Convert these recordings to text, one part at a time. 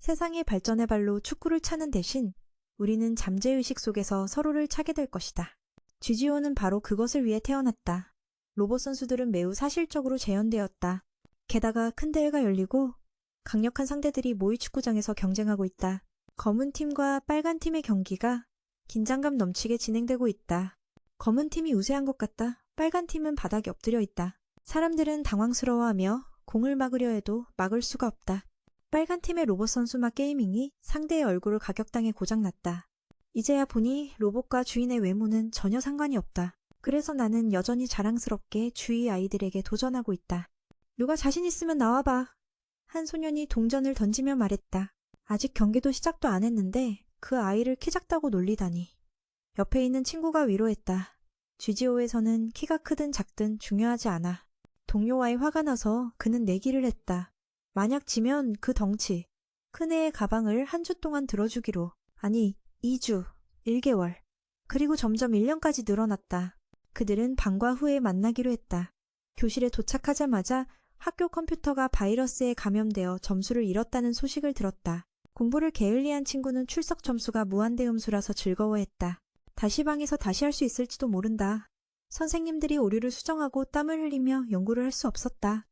세상의 발전의 발로 축구를 차는 대신 우리는 잠재의식 속에서 서로를 차게 될 것이다. GGO는 바로 그것을 위해 태어났다. 로봇 선수들은 매우 사실적으로 재현되었다. 게다가 큰 대회가 열리고 강력한 상대들이 모의 축구장에서 경쟁하고 있다. 검은 팀과 빨간 팀의 경기가 긴장감 넘치게 진행되고 있다. 검은 팀이 우세한 것 같다. 빨간 팀은 바닥에 엎드려 있다. 사람들은 당황스러워하며 공을 막으려 해도 막을 수가 없다. 빨간 팀의 로봇 선수 막 게이밍이 상대의 얼굴을 가격당해 고장났다. 이제야 보니 로봇과 주인의 외모는 전혀 상관이 없다. 그래서 나는 여전히 자랑스럽게 주위 아이들에게 도전하고 있다. 누가 자신 있으면 나와봐. 한 소년이 동전을 던지며 말했다. 아직 경기도 시작도 안 했는데 그 아이를 키 작다고 놀리다니. 옆에 있는 친구가 위로했다. GGO에서는 키가 크든 작든 중요하지 않아. 동료와의 화가 나서 그는 내기를 했다. 만약 지면 그 덩치, 큰 애의 가방을 한 주 동안 들어주기로. 아니, 2주, 1개월, 그리고 점점 1년까지 늘어났다. 그들은 방과 후에 만나기로 했다. 교실에 도착하자마자 학교 컴퓨터가 바이러스에 감염되어 점수를 잃었다는 소식을 들었다. 공부를 게을리한 친구는 출석 점수가 무한대음수라서 즐거워했다. 다시 방에서 다시 할 수 있을지도 모른다. 선생님들이 오류를 수정하고 땀을 흘리며 연구를 할 수 없었다.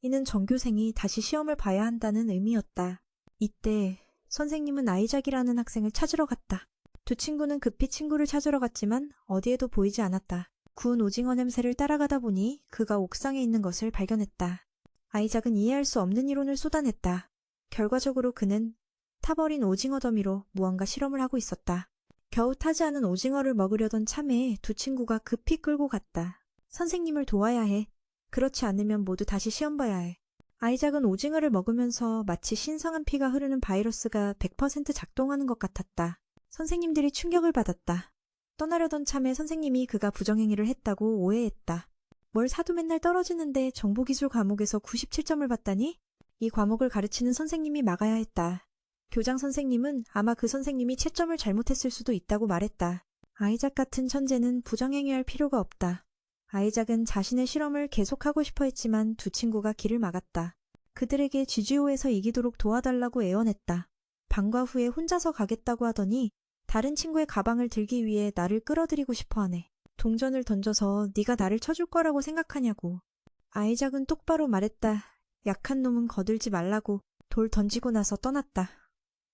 이는 전교생이 다시 시험을 봐야 한다는 의미였다. 이때 선생님은 아이작이라는 학생을 찾으러 갔다. 두 친구는 급히 친구를 찾으러 갔지만 어디에도 보이지 않았다. 구운 오징어 냄새를 따라가다 보니 그가 옥상에 있는 것을 발견했다. 아이작은 이해할 수 없는 이론을 쏟아냈다. 결과적으로 그는 타버린 오징어 더미로 무언가 실험을 하고 있었다. 겨우 타지 않은 오징어를 먹으려던 참에 두 친구가 급히 끌고 갔다. 선생님을 도와야 해. 그렇지 않으면 모두 다시 시험 봐야 해. 아이작은 오징어를 먹으면서 마치 신성한 피가 흐르는 바이러스가 100% 작동하는 것 같았다. 선생님들이 충격을 받았다. 떠나려던 참에 선생님이 그가 부정행위를 했다고 오해했다. 뭘 사도 맨날 떨어지는데 정보기술 과목에서 97점을 받다니? 이 과목을 가르치는 선생님이 막아야 했다. 교장 선생님은 아마 그 선생님이 채점을 잘못했을 수도 있다고 말했다. 아이작 같은 천재는 부정행위할 필요가 없다. 아이작은 자신의 실험을 계속하고 싶어 했지만 두 친구가 길을 막았다. 그들에게 GGO에서 이기도록 도와달라고 애원했다. 방과 후에 혼자서 가겠다고 하더니 다른 친구의 가방을 들기 위해 나를 끌어들이고 싶어 하네. 동전을 던져서 네가 나를 쳐줄 거라고 생각하냐고. 아이작은 똑바로 말했다. 약한 놈은 거들지 말라고. 돌 던지고 나서 떠났다.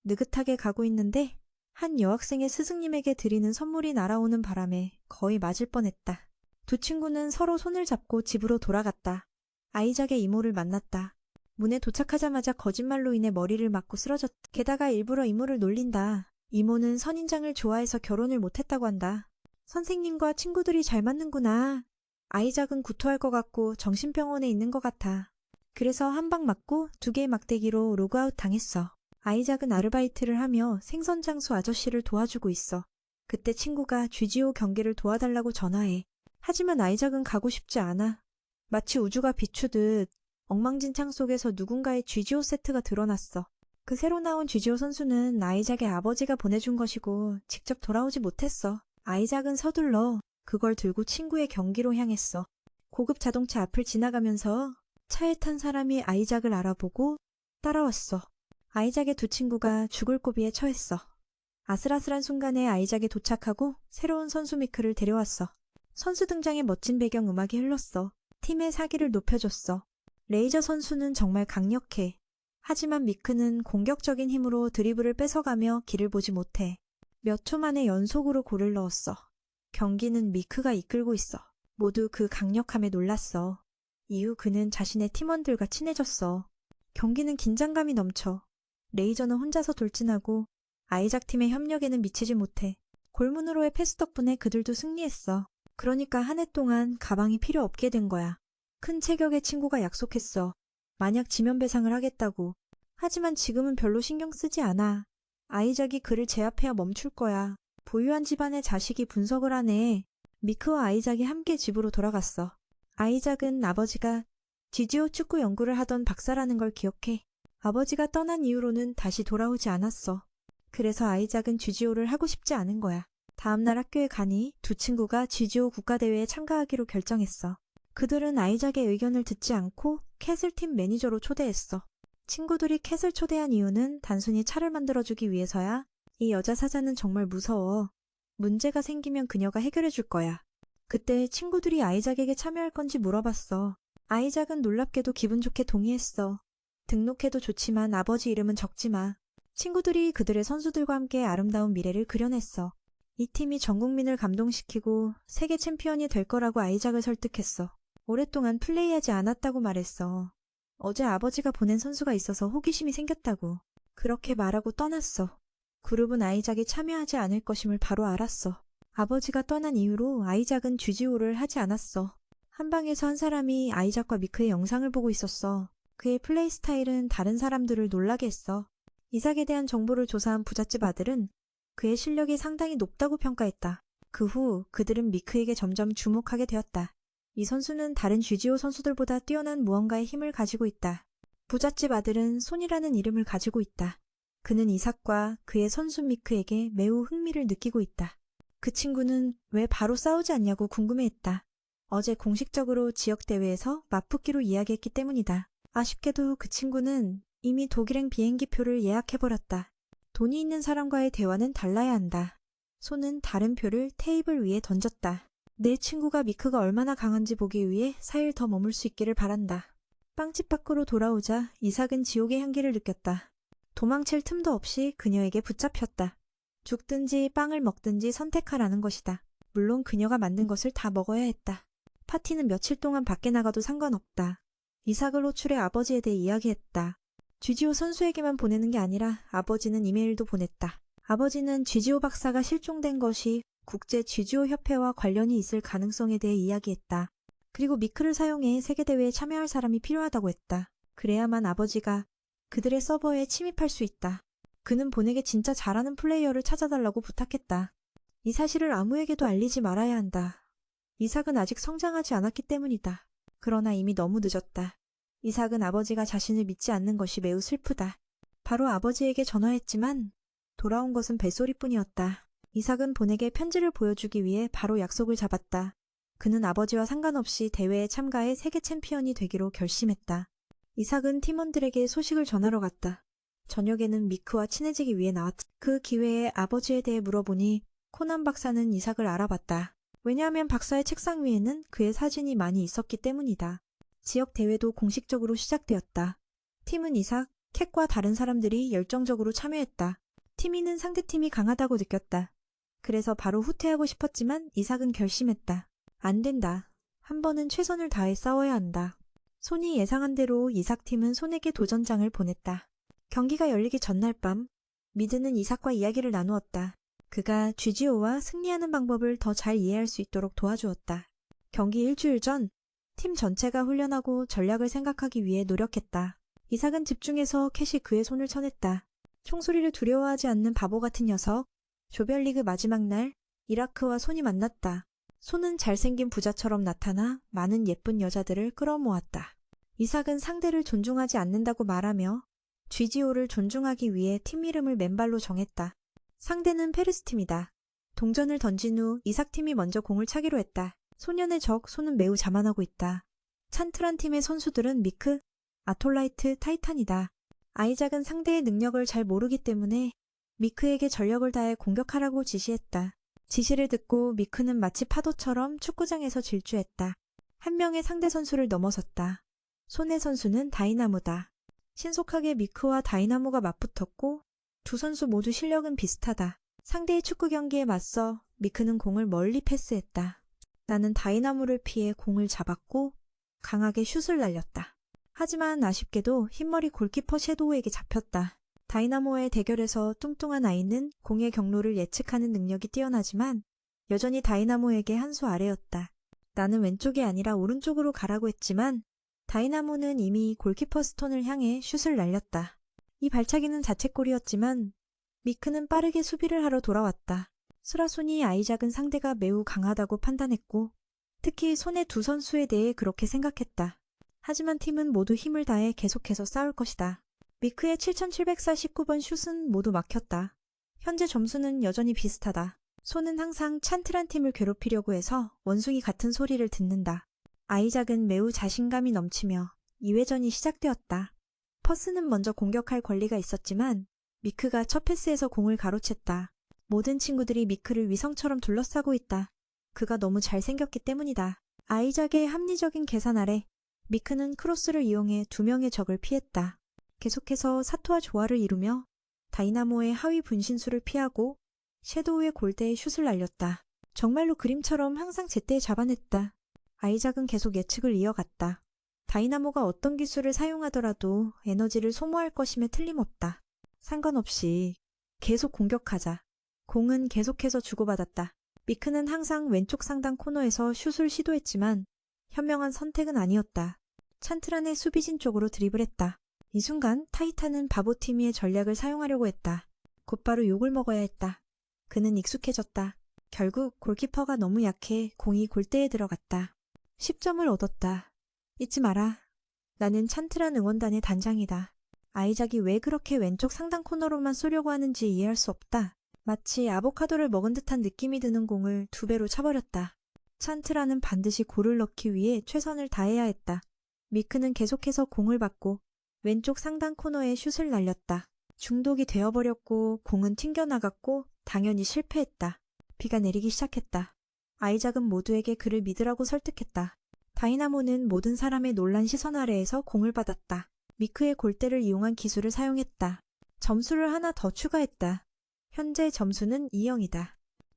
느긋하게 가고 있는데 한 여학생의 스승님에게 드리는 선물이 날아오는 바람에 거의 맞을 뻔했다. 두 친구는 서로 손을 잡고 집으로 돌아갔다. 아이작의 이모를 만났다. 문에 도착하자마자 거짓말로 인해 머리를 맞고 쓰러졌다. 게다가 일부러 이모를 놀린다. 이모는 선인장을 좋아해서 결혼을 못했다고 한다. 선생님과 친구들이 잘 맞는구나. 아이작은 구토할 것 같고 정신병원에 있는 것 같아. 그래서 한 방 맞고 2개의 막대기로 로그아웃 당했어. 아이작은 아르바이트를 하며 생선 장수 아저씨를 도와주고 있어. 그때 친구가 GGO 경기를 도와달라고 전화해. 하지만 아이작은 가고 싶지 않아. 마치 우주가 비추듯 엉망진창 속에서 누군가의 GGO 세트가 드러났어. 그 새로 나온 GGO 선수는 아이작의 아버지가 보내준 것이고 직접 돌아오지 못했어. 아이작은 서둘러 그걸 들고 친구의 경기로 향했어. 고급 자동차 앞을 지나가면서 차에 탄 사람이 아이작을 알아보고 따라왔어. 아이작의 두 친구가 죽을 고비에 처했어. 아슬아슬한 순간에 아이작에 도착하고 새로운 선수 미크를 데려왔어. 선수 등장에 멋진 배경 음악이 흘렀어. 팀의 사기를 높여줬어. 레이저 선수는 정말 강력해. 하지만 미크는 공격적인 힘으로 드리블을 뺏어가며 길을 보지 못해. 몇 초 만에 연속으로 골을 넣었어. 경기는 미크가 이끌고 있어. 모두 그 강력함에 놀랐어. 이후 그는 자신의 팀원들과 친해졌어. 경기는 긴장감이 넘쳐. 레이저는 혼자서 돌진하고 아이작 팀의 협력에는 미치지 못해. 골문으로의 패스 덕분에 그들도 승리했어. 그러니까 한 해 동안 가방이 필요 없게 된 거야. 큰 체격의 친구가 약속했어. 만약 지면 배상을 하겠다고. 하지만 지금은 별로 신경 쓰지 않아. 아이작이 그를 제압해야 멈출 거야. 보유한 집안의 자식이 분석을 하네. 미크와 아이작이 함께 집으로 돌아갔어. 아이작은 아버지가 GGO 축구 연구를 하던 박사라는 걸 기억해. 아버지가 떠난 이후로는 다시 돌아오지 않았어. 그래서 아이작은 GGO를 하고 싶지 않은 거야. 다음날 학교에 가니 두 친구가 GGO 국가대회에 참가하기로 결정했어. 그들은 아이작의 의견을 듣지 않고 캐슬팀 매니저로 초대했어. 친구들이 캣을 초대한 이유는 단순히 차를 만들어주기 위해서야. 이 여자 사자는 정말 무서워. 문제가 생기면 그녀가 해결해 줄 거야. 그때 친구들이 아이작에게 참여할 건지 물어봤어. 아이작은 놀랍게도 기분 좋게 동의했어. 등록해도 좋지만 아버지 이름은 적지 마. 친구들이 그들의 선수들과 함께 아름다운 미래를 그려냈어. 이 팀이 전 국민을 감동시키고 세계 챔피언이 될 거라고 아이작을 설득했어. 오랫동안 플레이하지 않았다고 말했어. 어제 아버지가 보낸 선수가 있어서 호기심이 생겼다고. 그렇게 말하고 떠났어. 그룹은 아이작이 참여하지 않을 것임을 바로 알았어. 아버지가 떠난 이후로 아이작은 GGO를 하지 않았어. 한방에서 한 사람이 아이작과 미크의 영상을 보고 있었어. 그의 플레이 스타일은 다른 사람들을 놀라게 했어. 이삭에 대한 정보를 조사한 부잣집 아들은 그의 실력이 상당히 높다고 평가했다. 그 후 그들은 미크에게 점점 주목하게 되었다. 이 선수는 다른 GGO 선수들보다 뛰어난 무언가의 힘을 가지고 있다. 부잣집 아들은 손이라는 이름을 가지고 있다. 그는 이삭과 그의 선수 미크에게 매우 흥미를 느끼고 있다. 그 친구는 왜 바로 싸우지 않냐고 궁금해했다. 어제 공식적으로 지역대회에서 맞붙기로 이야기했기 때문이다. 아쉽게도 그 친구는 이미 독일행 비행기표를 예약해버렸다. 돈이 있는 사람과의 대화는 달라야 한다. 손은 다른 표를 테이블 위에 던졌다. 내 친구가 미크가 얼마나 강한지 보기 위해 4일 더 머물 수 있기를 바란다. 빵집 밖으로 돌아오자 이삭은 지옥의 향기를 느꼈다. 도망칠 틈도 없이 그녀에게 붙잡혔다. 죽든지 빵을 먹든지 선택하라는 것이다. 물론 그녀가 만든 것을 다 먹어야 했다. 파티는 며칠 동안 밖에 나가도 상관없다. 이삭을 호출해 아버지에 대해 이야기했다. GGO 선수에게만 보내는 게 아니라 아버지는 이메일도 보냈다. 아버지는 GGO 박사가 실종된 것이 국제 GGO 협회와 관련이 있을 가능성에 대해 이야기했다. 그리고 미크를 사용해 세계대회에 참여할 사람이 필요하다고 했다. 그래야만 아버지가 그들의 서버에 침입할 수 있다. 그는 본에게 진짜 잘하는 플레이어를 찾아달라고 부탁했다. 이 사실을 아무에게도 알리지 말아야 한다. 이삭은 아직 성장하지 않았기 때문이다. 그러나 이미 너무 늦었다. 이삭은 아버지가 자신을 믿지 않는 것이 매우 슬프다. 바로 아버지에게 전화했지만 돌아온 것은 벨소리뿐이었다. 이삭은 본에게 편지를 보여주기 위해 바로 약속을 잡았다. 그는 아버지와 상관없이 대회에 참가해 세계 챔피언이 되기로 결심했다. 이삭은 팀원들에게 소식을 전하러 갔다. 저녁에는 미크와 친해지기 위해 나왔다. 그 기회에 아버지에 대해 물어보니 코난 박사는 이삭을 알아봤다. 왜냐하면 박사의 책상 위에는 그의 사진이 많이 있었기 때문이다. 지역 대회도 공식적으로 시작되었다. 팀은 이삭, 캣과 다른 사람들이 열정적으로 참여했다. 티미는 상대팀이 강하다고 느꼈다. 그래서 바로 후퇴하고 싶었지만 이삭은 결심했다. 안 된다. 한 번은 최선을 다해 싸워야 한다. 손이 예상한 대로 이삭팀은 손에게 도전장을 보냈다. 경기가 열리기 전날 밤, 미드는 이삭과 이야기를 나누었다. 그가 GGO와 승리하는 방법을 더 잘 이해할 수 있도록 도와주었다. 경기 일주일 전, 팀 전체가 훈련하고 전략을 생각하기 위해 노력했다. 이삭은 집중해서 캣이 그의 손을 쳐냈다. 총소리를 두려워하지 않는 바보 같은 녀석. 조별리그 마지막 날, 이라크와 손이 만났다. 손은 잘생긴 부자처럼 나타나 많은 예쁜 여자들을 끌어모았다. 이삭은 상대를 존중하지 않는다고 말하며 GGO를 존중하기 위해 팀 이름을 맨발로 정했다. 상대는 페르스팀이다. 동전을 던진 후 이삭팀이 먼저 공을 차기로 했다. 소년의 적 손은 매우 자만하고 있다. 찬트란 팀의 선수들은 미크, 아톨라이트, 타이탄이다. 아이작은 상대의 능력을 잘 모르기 때문에 미크에게 전력을 다해 공격하라고 지시했다. 지시를 듣고 미크는 마치 파도처럼 축구장에서 질주했다. 한 명의 상대 선수를 넘어섰다. 손의 선수는 다이나모다. 신속하게 미크와 다이나모가 맞붙었고 두 선수 모두 실력은 비슷하다. 상대의 축구 경기에 맞서 미크는 공을 멀리 패스했다. 나는 다이나모를 피해 공을 잡았고 강하게 슛을 날렸다. 하지만 아쉽게도 흰머리 골키퍼 섀도우에게 잡혔다. 다이나모의 대결에서 뚱뚱한 아이는 공의 경로를 예측하는 능력이 뛰어나지만 여전히 다이나모에게 한 수 아래였다. 나는 왼쪽이 아니라 오른쪽으로 가라고 했지만 다이나모는 이미 골키퍼 스톤을 향해 슛을 날렸다. 이 발차기는 자책골이었지만 미크는 빠르게 수비를 하러 돌아왔다. 스라손이 아이작은 상대가 매우 강하다고 판단했고 특히 손의 두 선수에 대해 그렇게 생각했다. 하지만 팀은 모두 힘을 다해 계속해서 싸울 것이다. 미크의 7749번 슛은 모두 막혔다. 현재 점수는 여전히 비슷하다. 손은 항상 찬트란 팀을 괴롭히려고 해서 원숭이 같은 소리를 듣는다. 아이작은 매우 자신감이 넘치며 2회전이 시작되었다. 퍼스는 먼저 공격할 권리가 있었지만 미크가 첫 패스에서 공을 가로챘다. 모든 친구들이 미크를 위성처럼 둘러싸고 있다. 그가 너무 잘생겼기 때문이다. 아이작의 합리적인 계산 아래 미크는 크로스를 이용해 2명의 적을 피했다. 계속해서 사토와 조화를 이루며 다이나모의 하위 분신술을 피하고 섀도우의 골대에 슛을 날렸다. 정말로 그림처럼 항상 제때에 잡아냈다. 아이작은 계속 예측을 이어갔다. 다이나모가 어떤 기술을 사용하더라도 에너지를 소모할 것임에 틀림없다. 상관없이 계속 공격하자. 공은 계속해서 주고받았다. 미크는 항상 왼쪽 상단 코너에서 슛을 시도했지만 현명한 선택은 아니었다. 찬트란의 수비진 쪽으로 드리블했다. 이 순간 타이탄은 바보티미의 전략을 사용하려고 했다. 곧바로 욕을 먹어야 했다. 그는 익숙해졌다. 결국 골키퍼가 너무 약해 공이 골대에 들어갔다. 10점을 얻었다. 잊지 마라. 나는 찬트란 응원단의 단장이다. 아이작이 왜 그렇게 왼쪽 상단 코너로만 쏘려고 하는지 이해할 수 없다. 마치 아보카도를 먹은 듯한 느낌이 드는 공을 2배로 차버렸다. 찬트란은 반드시 골을 넣기 위해 최선을 다해야 했다. 미크는 계속해서 공을 받고 왼쪽 상단 코너에 슛을 날렸다. 중독이 되어버렸고 공은 튕겨나갔고 당연히 실패했다. 비가 내리기 시작했다. 아이작은 모두에게 그를 믿으라고 설득했다. 다이나모는 모든 사람의 놀란 시선 아래에서 공을 받았다. 미크의 골대를 이용한 기술을 사용했다. 점수를 하나 더 추가했다. 현재 점수는 2-0이다.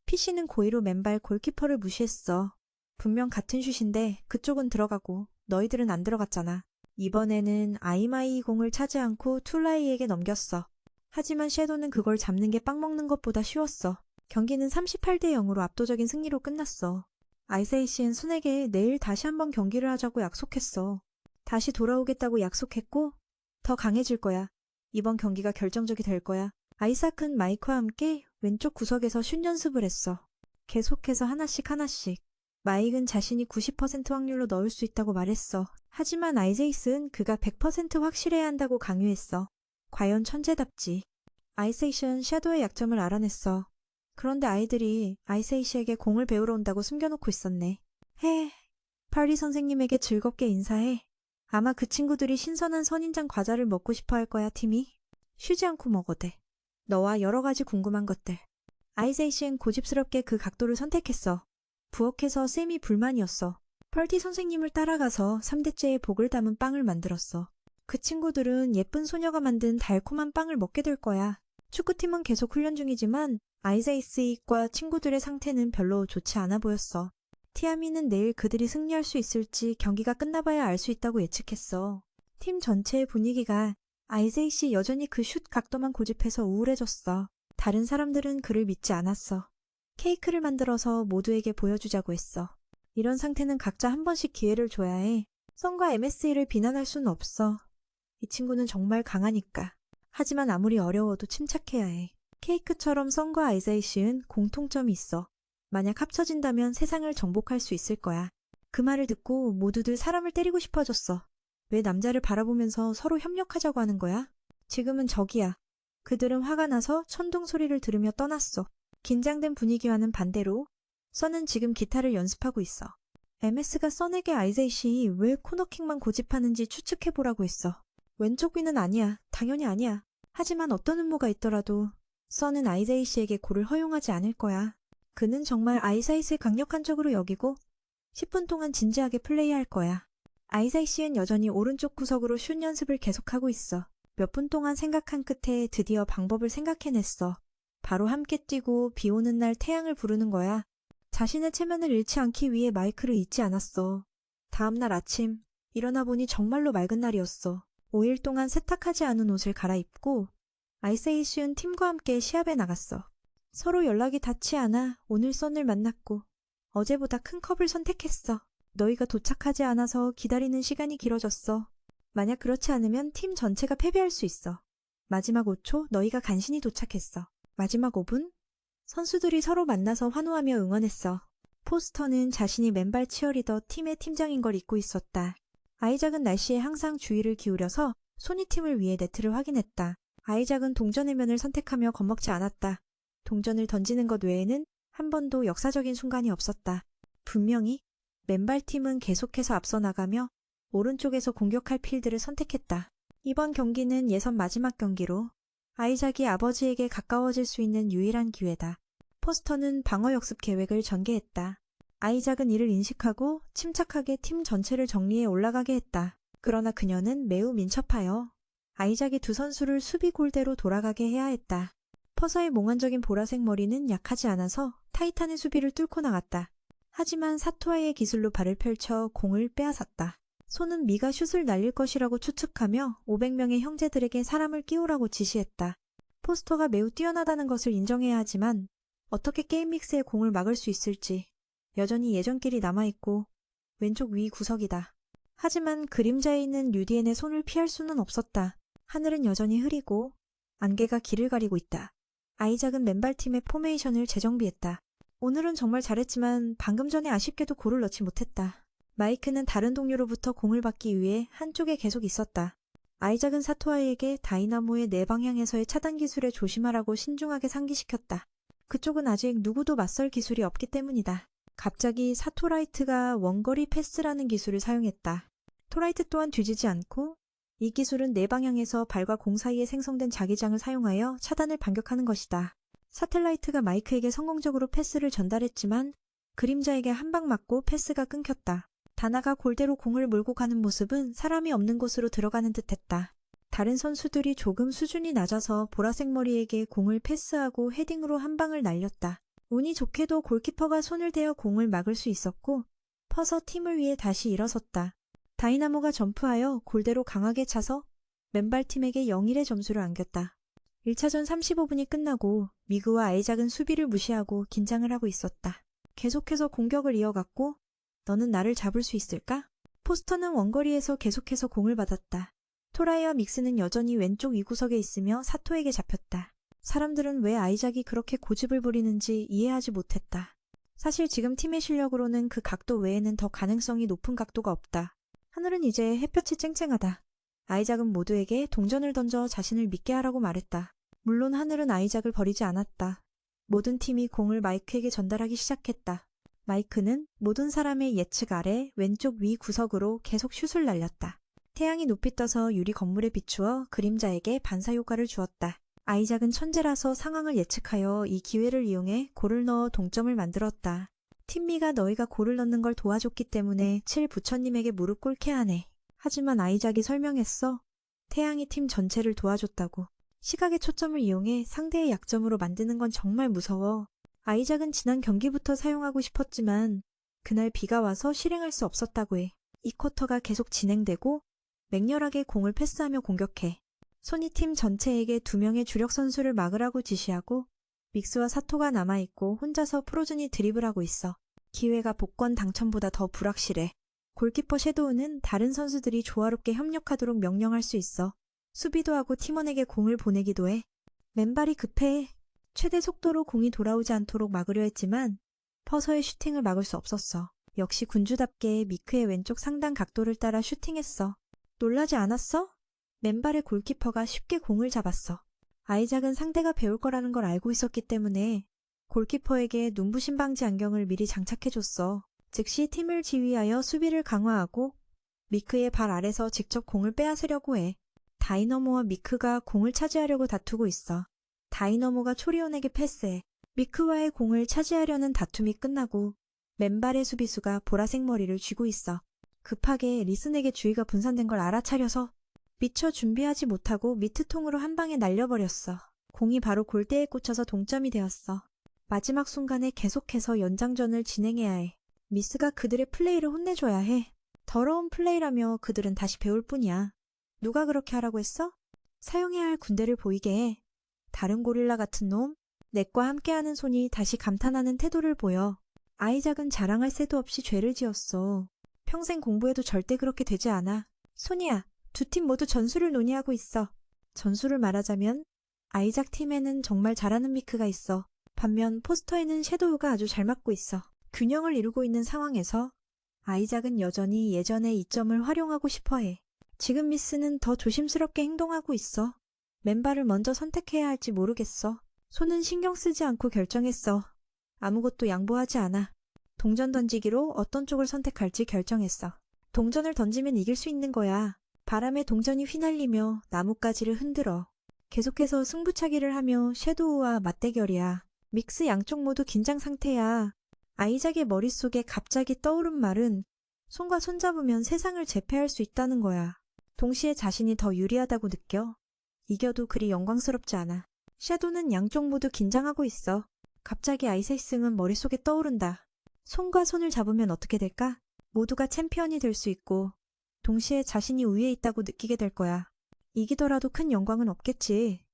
PC는 고의로 맨발 골키퍼를 무시했어. 분명 같은 슛인데 그쪽은 들어가고 너희들은 안 들어갔잖아. 이번에는 아이마이 공을 차지 않고 툴라이에게 넘겼어. 하지만 섀도는 그걸 잡는 게 빵 먹는 것보다 쉬웠어. 경기는 38-0으로 압도적인 승리로 끝났어. 아이세이시는 손에게 내일 다시 한번 경기를 하자고 약속했어. 다시 돌아오겠다고 약속했고 더 강해질 거야. 이번 경기가 결정적이 될 거야. 아이삭은 마이크와 함께 왼쪽 구석에서 슛 연습을 했어. 계속해서 하나씩. 마이크는 자신이 90% 확률로 넣을 수 있다고 말했어. 하지만 아이세이스는 그가 100% 확실해야 한다고 강요했어. 과연 천재답지. 아이세이시는 섀도의 약점을 알아냈어. 그런데 아이들이 아이세이시에게 공을 배우러 온다고 숨겨놓고 있었네. 파리 선생님에게 즐겁게 인사해. 아마 그 친구들이 신선한 선인장 과자를 먹고 싶어 할 거야, 팀이. 쉬지 않고 먹어대. 너와 여러 가지 궁금한 것들. 아이세이시는 고집스럽게 그 각도를 선택했어. 부엌에서 쌤이 불만이었어. 펄티 선생님을 따라가서 3대째의 복을 담은 빵을 만들었어. 그 친구들은 예쁜 소녀가 만든 달콤한 빵을 먹게 될 거야. 축구팀은 계속 훈련 중이지만 아이세이스과 친구들의 상태는 별로 좋지 않아 보였어. 티아미는 내일 그들이 승리할 수 있을지 경기가 끝나봐야 알 수 있다고 예측했어. 팀 전체의 분위기가 아이세이시 여전히 그 슛 각도만 고집해서 우울해졌어. 다른 사람들은 그를 믿지 않았어. 케이크를 만들어서 모두에게 보여주자고 했어. 이런 상태는 각자 한 번씩 기회를 줘야 해. 선과 MSE를 비난할 수는 없어. 이 친구는 정말 강하니까. 하지만 아무리 어려워도 침착해야 해. 케이크처럼 선과 아이세이시는 공통점이 있어. 만약 합쳐진다면 세상을 정복할 수 있을 거야. 그 말을 듣고 모두들 사람을 때리고 싶어졌어. 왜 남자를 바라보면서 서로 협력하자고 하는 거야? 지금은 적이야. 그들은 화가 나서 천둥 소리를 들으며 떠났어. 긴장된 분위기와는 반대로 선은 지금 기타를 연습하고 있어. MS가 선에게 아이세이시 왜 코너킥만 고집하는지 추측해보라고 했어. 왼쪽 위는 아니야. 당연히 아니야. 하지만 어떤 음모가 있더라도 선은 아이세이시에게 골을 허용하지 않을 거야. 그는 정말 아이세이스를 강력한 적으로 여기고 10분 동안 진지하게 플레이할 거야. 아이세이시는 여전히 오른쪽 구석으로 슛 연습을 계속하고 있어. 몇 분 동안 생각한 끝에 드디어 방법을 생각해냈어. 바로 함께 뛰고 비 오는 날 태양을 부르는 거야. 자신의 체면을 잃지 않기 위해 마이크를 잊지 않았어. 다음 날 아침 일어나 보니 정말로 맑은 날이었어. 5일 동안 세탁하지 않은 옷을 갈아입고 아이세이시는 팀과 함께 시합에 나갔어. 서로 연락이 닿지 않아 오늘 선을 만났고 어제보다 큰 컵을 선택했어. 너희가 도착하지 않아서 기다리는 시간이 길어졌어. 만약 그렇지 않으면 팀 전체가 패배할 수 있어. 마지막 5초 너희가 간신히 도착했어. 마지막 5분? 선수들이 서로 만나서 환호하며 응원했어. 포스터는 자신이 맨발 치어리더 팀의 팀장인 걸 잊고 있었다. 아이작은 날씨에 항상 주의를 기울여서 소니팀을 위해 네트를 확인했다. 아이작은 동전의 면을 선택하며 겁먹지 않았다. 동전을 던지는 것 외에는 한 번도 역사적인 순간이 없었다. 분명히 맨발팀은 계속해서 앞서 나가며 오른쪽에서 공격할 필드를 선택했다. 이번 경기는 예선 마지막 경기로 아이작이 아버지에게 가까워질 수 있는 유일한 기회다. 포스터는 방어 역습 계획을 전개했다. 아이작은 이를 인식하고 침착하게 팀 전체를 정리해 올라가게 했다. 그러나 그녀는 매우 민첩하여 아이작이 두 선수를 수비 골대로 돌아가게 해야 했다. 퍼서의 몽환적인 보라색 머리는 약하지 않아서 타이탄의 수비를 뚫고 나갔다. 하지만 사토아의 기술로 발을 펼쳐 공을 빼앗았다. 손은 미가 슛을 날릴 것이라고 추측하며 500명의 형제들에게 사람을 끼우라고 지시했다. 포스터가 매우 뛰어나다는 것을 인정해야 하지만 어떻게 게임 믹스의 공을 막을 수 있을지 여전히 예전길이 남아있고 왼쪽 위 구석이다. 하지만 그림자에 있는 류디엔의 손을 피할 수는 없었다. 하늘은 여전히 흐리고 안개가 길을 가리고 있다. 아이작은 맨발팀의 포메이션을 재정비했다. 오늘은 정말 잘했지만 방금 전에 아쉽게도 골을 넣지 못했다. 마이크는 다른 동료로부터 공을 받기 위해 한쪽에 계속 있었다. 아이작은 사토아에게 다이나모의 네 방향에서의 차단 기술에 조심하라고 신중하게 상기시켰다. 그쪽은 아직 누구도 맞설 기술이 없기 때문이다. 갑자기 사토라이트가 원거리 패스라는 기술을 사용했다. 토라이트 또한 뒤지지 않고 이 기술은 네 방향에서 발과 공 사이에 생성된 자기장을 사용하여 차단을 반격하는 것이다. 사텔라이트가 마이크에게 성공적으로 패스를 전달했지만 그림자에게 한 방 맞고 패스가 끊겼다. 다나가 골대로 공을 몰고 가는 모습은 사람이 없는 곳으로 들어가는 듯했다. 다른 선수들이 조금 수준이 낮아서 보라색 머리에게 공을 패스하고 헤딩으로 한 방을 날렸다. 운이 좋게도 골키퍼가 손을 대어 공을 막을 수 있었고 퍼서 팀을 위해 다시 일어섰다. 다이나모가 점프하여 골대로 강하게 차서 맨발팀에게 0-1의 점수를 안겼다. 1차전 35분이 끝나고 미그와 아이작은 수비를 무시하고 긴장을 하고 있었다. 계속해서 공격을 이어갔고 너는 나를 잡을 수 있을까? 포스터는 원거리에서 계속해서 공을 받았다. 토라이와 믹스는 여전히 왼쪽 위구석에 있으며 사토에게 잡혔다. 사람들은 왜 아이작이 그렇게 고집을 부리는지 이해하지 못했다. 사실 지금 팀의 실력으로는 그 각도 외에는 더 가능성이 높은 각도가 없다. 하늘은 이제 햇볕이 쨍쨍하다. 아이작은 모두에게 동전을 던져 자신을 믿게 하라고 말했다. 물론 하늘은 아이작을 버리지 않았다. 모든 팀이 공을 마이크에게 전달하기 시작했다. 마이크는 모든 사람의 예측 아래 왼쪽 위 구석으로 계속 슛을 날렸다. 태양이 높이 떠서 유리 건물에 비추어 그림자에게 반사 효과를 주었다. 아이작은 천재라서 상황을 예측하여 이 기회를 이용해 골을 넣어 동점을 만들었다. 팀미가 너희가 골을 넣는 걸 도와줬기 때문에 7 부처님에게 무릎 꿇게 하네. 하지만 아이작이 설명했어. 태양이 팀 전체를 도와줬다고. 시각의 초점을 이용해 상대의 약점으로 만드는 건 정말 무서워. 아이작은 지난 경기부터 사용하고 싶었지만 그날 비가 와서 실행할 수 없었다고 해. 이 쿼터가 계속 진행되고 맹렬하게 공을 패스하며 공격해. 손이 팀 전체에게 2명의 주력 선수를 막으라고 지시하고 믹스와 사토가 남아있고 혼자서 프로즌이 드리블하고 있어. 기회가 복권 당첨보다 더 불확실해. 골키퍼 섀도우는 다른 선수들이 조화롭게 협력하도록 명령할 수 있어. 수비도 하고 팀원에게 공을 보내기도 해. 맨발이 급해. 최대 속도로 공이 돌아오지 않도록 막으려 했지만 퍼서의 슈팅을 막을 수 없었어. 역시 군주답게 미크의 왼쪽 상단 각도를 따라 슈팅했어. 놀라지 않았어? 맨발의 골키퍼가 쉽게 공을 잡았어. 아이작은 상대가 배울 거라는 걸 알고 있었기 때문에 골키퍼에게 눈부신 방지 안경을 미리 장착해줬어. 즉시 팀을 지휘하여 수비를 강화하고 미크의 발 아래서 직접 공을 빼앗으려고 해. 다이너모와 미크가 공을 차지하려고 다투고 있어. 다이너모가 초리온에게 패스해. 미크와의 공을 차지하려는 다툼이 끝나고 맨발의 수비수가 보라색 머리를 쥐고 있어. 급하게 리슨에게 주의가 분산된 걸 알아차려서 미처 준비하지 못하고 미트통으로 한 방에 날려버렸어. 공이 바로 골대에 꽂혀서 동점이 되었어. 마지막 순간에 계속해서 연장전을 진행해야 해. 미스가 그들의 플레이를 혼내줘야 해. 더러운 플레이라며 그들은 다시 배울 뿐이야. 누가 그렇게 하라고 했어? 사용해야 할 군대를 보이게 해. 다른 고릴라 같은 놈? 넷과 함께하는 손이 다시 감탄하는 태도를 보여. 아이작은 자랑할 새도 없이 죄를 지었어. 평생 공부해도 절대 그렇게 되지 않아. 손이야, 두 팀 모두 전술을 논의하고 있어. 전술을 말하자면 아이작 팀에는 정말 잘하는 미크가 있어. 반면 포스터에는 섀도우가 아주 잘 맞고 있어. 균형을 이루고 있는 상황에서 아이작은 여전히 예전의 이점을 활용하고 싶어해. 지금 미스는 더 조심스럽게 행동하고 있어. 맨발을 먼저 선택해야 할지 모르겠어. 손은 신경 쓰지 않고 결정했어. 아무것도 양보하지 않아. 동전 던지기로 어떤 쪽을 선택할지 결정했어. 동전을 던지면 이길 수 있는 거야. 바람에 동전이 휘날리며 나뭇가지를 흔들어. 계속해서 승부차기를 하며 섀도우와 맞대결이야. 믹스 양쪽 모두 긴장 상태야. 아이작의 머릿속에 갑자기 떠오른 말은 손과 손잡으면 세상을 제패할 수 있다는 거야. 동시에 자신이 더 유리하다고 느껴. 이겨도 그리 영광스럽지 않아. 섀도우는 양쪽 모두 긴장하고 있어. 갑자기 아이세이승은 머릿속에 떠오른다. 손과 손을 잡으면 어떻게 될까? 모두가 챔피언이 될 수 있고 동시에 자신이 우위에 있다고 느끼게 될 거야. 이기더라도 큰 영광은 없겠지.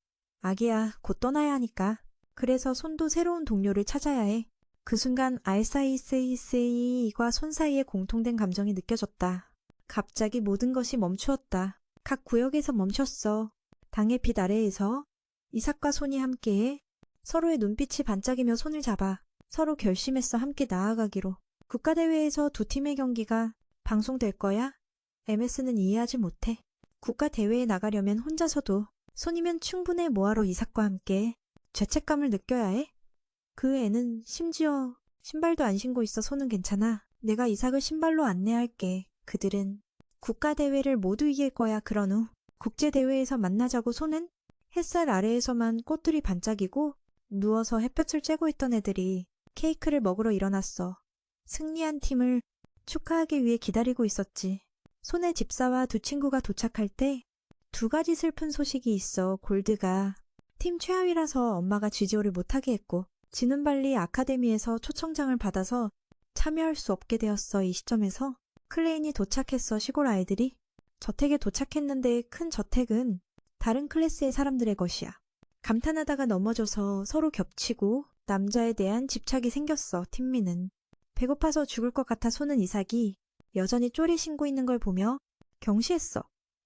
아기야, 곧 떠나야 하니까. 그래서 손도 새로운 동료를 찾아야 해. 그 순간 알사이세이세이와 손 사이에 공통된 감정이 느껴졌다. 갑자기 모든 것이 멈추었다. 각 구역에서 멈췄어. 당의 빛 아래에서 이삭과 손이 함께해 서로의 눈빛이 반짝이며 손을 잡아 서로 결심했어 함께 나아가기로. 국가대회에서 두 팀의 경기가 방송될 거야? MS는 이해하지 못해. 국가대회에 나가려면 혼자서도 손이면 충분해. 뭐하러 이삭과 함께 죄책감을 느껴야 해? 그 애는 심지어 신발도 안 신고 있어. 손은 괜찮아. 내가 이삭을 신발로 안내할게. 그들은 국가대회를 모두 이길 거야. 그런 후 국제대회에서 만나자고. 손은 햇살 아래에서만 꽃들이 반짝이고 누워서 햇볕을 쬐고 있던 애들이 케이크를 먹으러 일어났어. 승리한 팀을 축하하기 위해 기다리고 있었지. 손의 집사와 두 친구가 도착할 때 두 가지 슬픈 소식이 있어. 골드가 팀 최하위라서 엄마가 GGO를 못하게 했고 지눈발리 아카데미에서 초청장을 받아서 참여할 수 없게 되었어. 이 시점에서 클레인이 도착했어. 시골 아이들이 저택에 도착했는데 큰 저택은 다른 클래스의 사람들의 것이야. 감탄하다가 넘어져서 서로 겹치고 남자에 대한 집착이 생겼어. 팀미는 배고파서 죽을 것 같아. 손은 이삭이 여전히 쪼리 신고 있는 걸 보며 경시했어.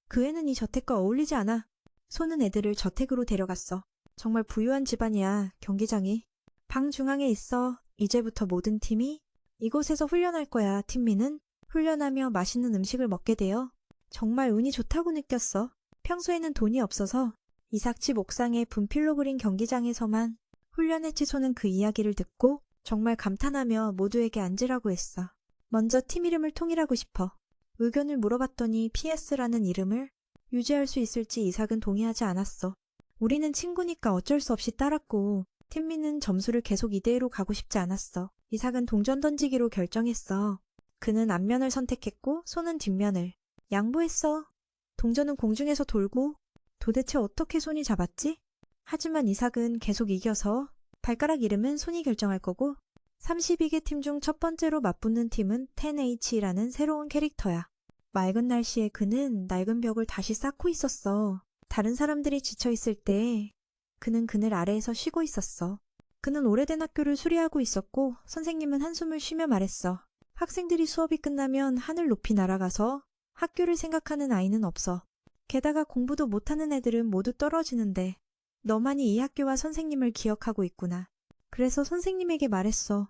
그 애는 이 저택과 어울리지 않아. 손은 애들을 저택으로 데려갔어. 정말 부유한 집안이야. 경기장이 방 중앙에 있어. 이제부터 모든 팀이 이곳에서 훈련할 거야. 팀미는 훈련하며 맛있는 음식을 먹게 되어 정말 운이 좋다고 느꼈어. 평소에는 돈이 없어서 이삭 집 옥상에 분필로 그린 경기장에서만 훈련했지. 손은 그 이야기를 듣고 정말 감탄하며 모두에게 앉으라고 했어. 먼저 팀 이름을 통일하고 싶어. 의견을 물어봤더니 PS라는 이름을 유지할 수 있을지 이삭은 동의하지 않았어. 우리는 친구니까 어쩔 수 없이 따랐고 팀미는 점수를 계속 2대1로 가고 싶지 않았어. 이삭은 동전 던지기로 결정했어. 그는 앞면을 선택했고 손은 뒷면을. 양보했어. 동전은 공중에서 돌고 도대체 어떻게 손이 잡았지? 하지만 이삭은 계속 이겨서 발가락 이름은 손이 결정할 거고 32개 팀 중 첫 번째로 맞붙는 팀은 10H라는 새로운 캐릭터야. 맑은 날씨에 그는 낡은 벽을 다시 쌓고 있었어. 다른 사람들이 지쳐있을 때 그는 그늘 아래에서 쉬고 있었어. 그는 오래된 학교를 수리하고 있었고 선생님은 한숨을 쉬며 말했어. 학생들이 수업이 끝나면 하늘 높이 날아가서 학교를 생각하는 아이는 없어. 게다가 공부도 못하는 애들은 모두 떨어지는데 너만이 이 학교와 선생님을 기억하고 있구나. 그래서 선생님에게 말했어.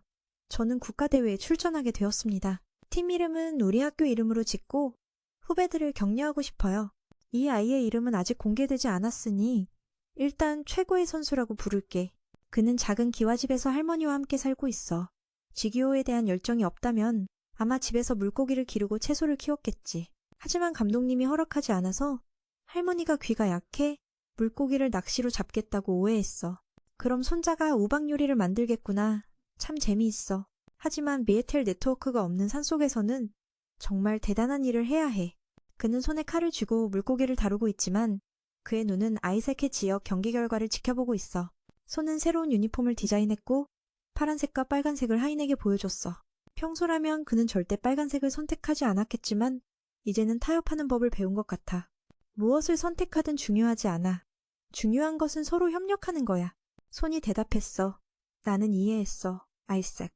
저는 국가대회에 출전하게 되었습니다. 팀 이름은 우리 학교 이름으로 짓고 후배들을 격려하고 싶어요. 이 아이의 이름은 아직 공개되지 않았으니 일단 최고의 선수라고 부를게. 그는 작은 기와집에서 할머니와 함께 살고 있어. 지기호에 대한 열정이 없다면 아마 집에서 물고기를 기르고 채소를 키웠겠지. 하지만 감독님이 허락하지 않아서 할머니가 귀가 약해 물고기를 낚시로 잡겠다고 오해했어. 그럼 손자가 우박 요리를 만들겠구나. 참 재미있어. 하지만 미에텔 네트워크가 없는 산속에서는 정말 대단한 일을 해야 해. 그는 손에 칼을 쥐고 물고기를 다루고 있지만 그의 눈은 아이색의 지역 경기 결과를 지켜보고 있어. 손은 새로운 유니폼을 디자인했고 파란색과 빨간색을 하인에게 보여줬어. 평소라면 그는 절대 빨간색을 선택하지 않았겠지만 이제는 타협하는 법을 배운 것 같아. 무엇을 선택하든 중요하지 않아. 중요한 것은 서로 협력하는 거야. 손이 대답했어. 나는 이해했어. 아이삭.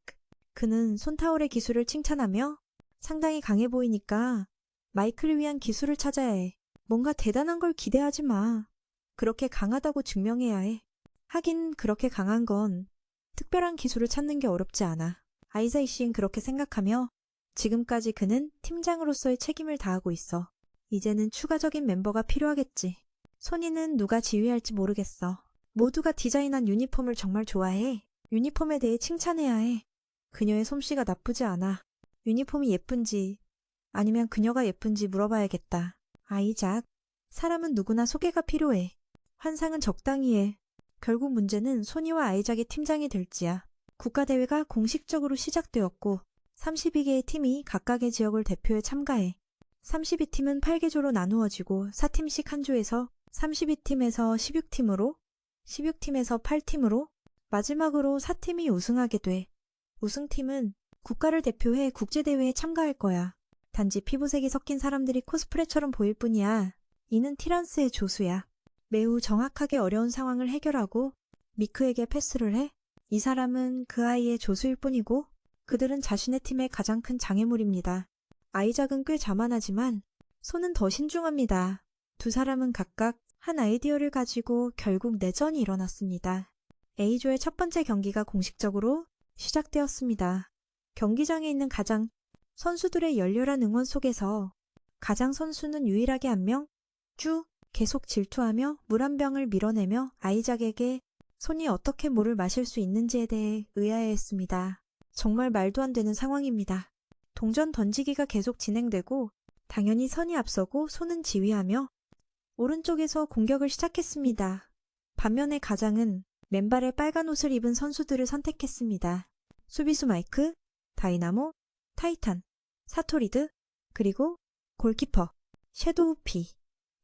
그는 손타올의 기술을 칭찬하며 상당히 강해 보이니까 마이클을 위한 기술을 찾아야 해. 뭔가 대단한 걸 기대하지 마. 그렇게 강하다고 증명해야 해. 하긴 그렇게 강한 건 특별한 기술을 찾는 게 어렵지 않아. 아이사이 씨는 그렇게 생각하며 지금까지 그는 팀장으로서의 책임을 다하고 있어. 이제는 추가적인 멤버가 필요하겠지. 손이는 누가 지휘할지 모르겠어. 모두가 디자인한 유니폼을 정말 좋아해. 유니폼에 대해 칭찬해야 해. 그녀의 솜씨가 나쁘지 않아. 유니폼이 예쁜지 아니면 그녀가 예쁜지 물어봐야겠다. 아이작, 사람은 누구나 소개가 필요해. 환상은 적당히 해. 결국 문제는 소니와 아이작의 팀장이 될지야. 국가대회가 공식적으로 시작되었고 32개의 팀이 각각의 지역을 대표해 참가해. 32팀은 8개조로 나누어지고 4팀씩 한 조에서 32팀에서 16팀으로, 16팀에서 8팀으로, 마지막으로 4팀이 우승하게 돼. 우승팀은 국가를 대표해 국제대회에 참가할 거야. 단지 피부색이 섞인 사람들이 코스프레처럼 보일 뿐이야. 이는 티란스의 조수야. 매우 정확하게 어려운 상황을 해결하고 미크에게 패스를 해. 이 사람은 그 아이의 조수일 뿐이고 그들은 자신의 팀의 가장 큰 장애물입니다. 아이작은 꽤 자만하지만 손은 더 신중합니다. 두 사람은 각각 한 아이디어를 가지고 결국 내전이 일어났습니다. A조의 첫 번째 경기가 공식적으로 시작되었습니다. 경기장에 있는 가장 선수들의 열렬한 응원 속에서 가장 선수는 유일하게 한 명, 계속 질투하며 물 한 병을 밀어내며 아이작에게 손이 어떻게 물을 마실 수 있는지에 대해 의아해했습니다. 정말 말도 안 되는 상황입니다. 동전 던지기가 계속 진행되고 당연히 선이 앞서고 손은 지휘하며 오른쪽에서 공격을 시작했습니다. 반면에 가장은 맨발에 빨간 옷을 입은 선수들을 선택했습니다. 수비수 마이크, 다이나모, 타이탄, 사토리드, 그리고 골키퍼, 섀도우 피.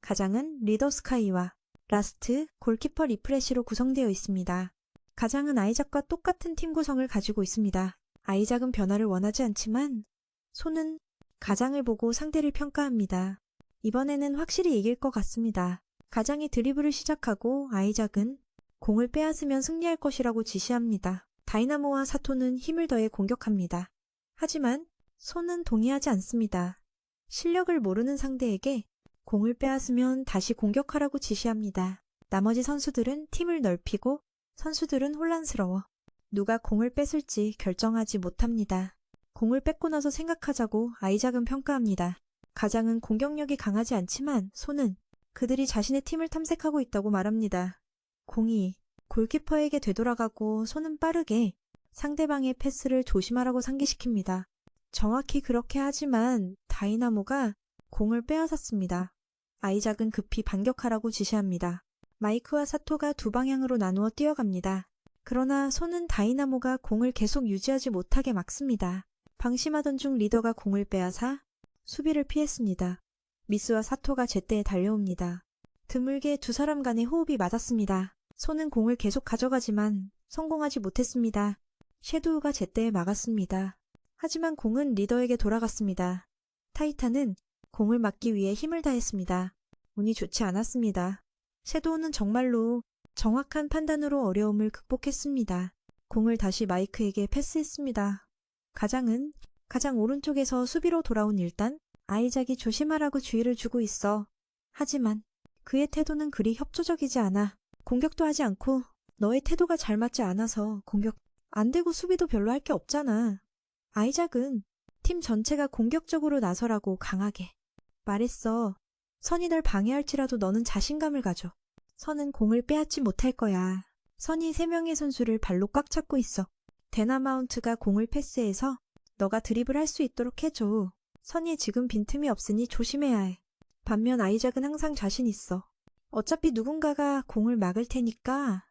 가장은 리더 스카이와 라스트, 골키퍼 리프레시로 구성되어 있습니다. 가장은 아이작과 똑같은 팀 구성을 가지고 있습니다. 아이작은 변화를 원하지 않지만 손은 가장을 보고 상대를 평가합니다. 이번에는 확실히 이길 것 같습니다. 가장이 드리블을 시작하고 아이작은 공을 빼앗으면 승리할 것이라고 지시합니다. 다이나모와 사토는 힘을 더해 공격합니다. 하지만 손은 동의하지 않습니다. 실력을 모르는 상대에게 공을 빼앗으면 다시 공격하라고 지시합니다. 나머지 선수들은 팀을 넓히고 선수들은 혼란스러워. 누가 공을 뺏을지 결정하지 못합니다. 공을 뺏고 나서 생각하자고 아이작은 평가합니다. 가장은 공격력이 강하지 않지만 손은 그들이 자신의 팀을 탐색하고 있다고 말합니다. 공이 골키퍼에게 되돌아가고 손은 빠르게 상대방의 패스를 조심하라고 상기시킵니다. 정확히 그렇게 하지만 다이나모가 공을 빼앗았습니다. 아이작은 급히 반격하라고 지시합니다. 마이크와 사토가 두 방향으로 나누어 뛰어갑니다. 그러나 손은 다이나모가 공을 계속 유지하지 못하게 막습니다. 방심하던 중 리더가 공을 빼앗아 수비를 피했습니다. 미스와 사토가 제때에 달려옵니다. 드물게 두 사람 간의 호흡이 맞았습니다. 손은 공을 계속 가져가지만 성공하지 못했습니다. 섀도우가 제때에 막았습니다. 하지만 공은 리더에게 돌아갔습니다. 타이탄은 공을 막기 위해 힘을 다했습니다. 운이 좋지 않았습니다. 섀도우는 정말로 정확한 판단으로 어려움을 극복했습니다. 공을 다시 마이크에게 패스했습니다. 가장은 가장 오른쪽에서 수비로 돌아온 일단 아이작이 조심하라고 주의를 주고 있어. 하지만 그의 태도는 그리 협조적이지 않아. 공격도 하지 않고 너의 태도가 잘 맞지 않아서 공격 안 되고 수비도 별로 할 게 없잖아. 아이작은 팀 전체가 공격적으로 나서라고 강하게 말했어. 선이 널 방해할지라도 너는 자신감을 가져. 선은 공을 빼앗지 못할 거야. 선이 3명의 선수를 발로 꽉 잡고 있어. 데나마운트가 공을 패스해서 너가 드리블 할 수 있도록 해줘. 선이 지금 빈틈이 없으니 조심해야 해. 반면 아이작은 항상 자신 있어. 어차피 누군가가 공을 막을 테니까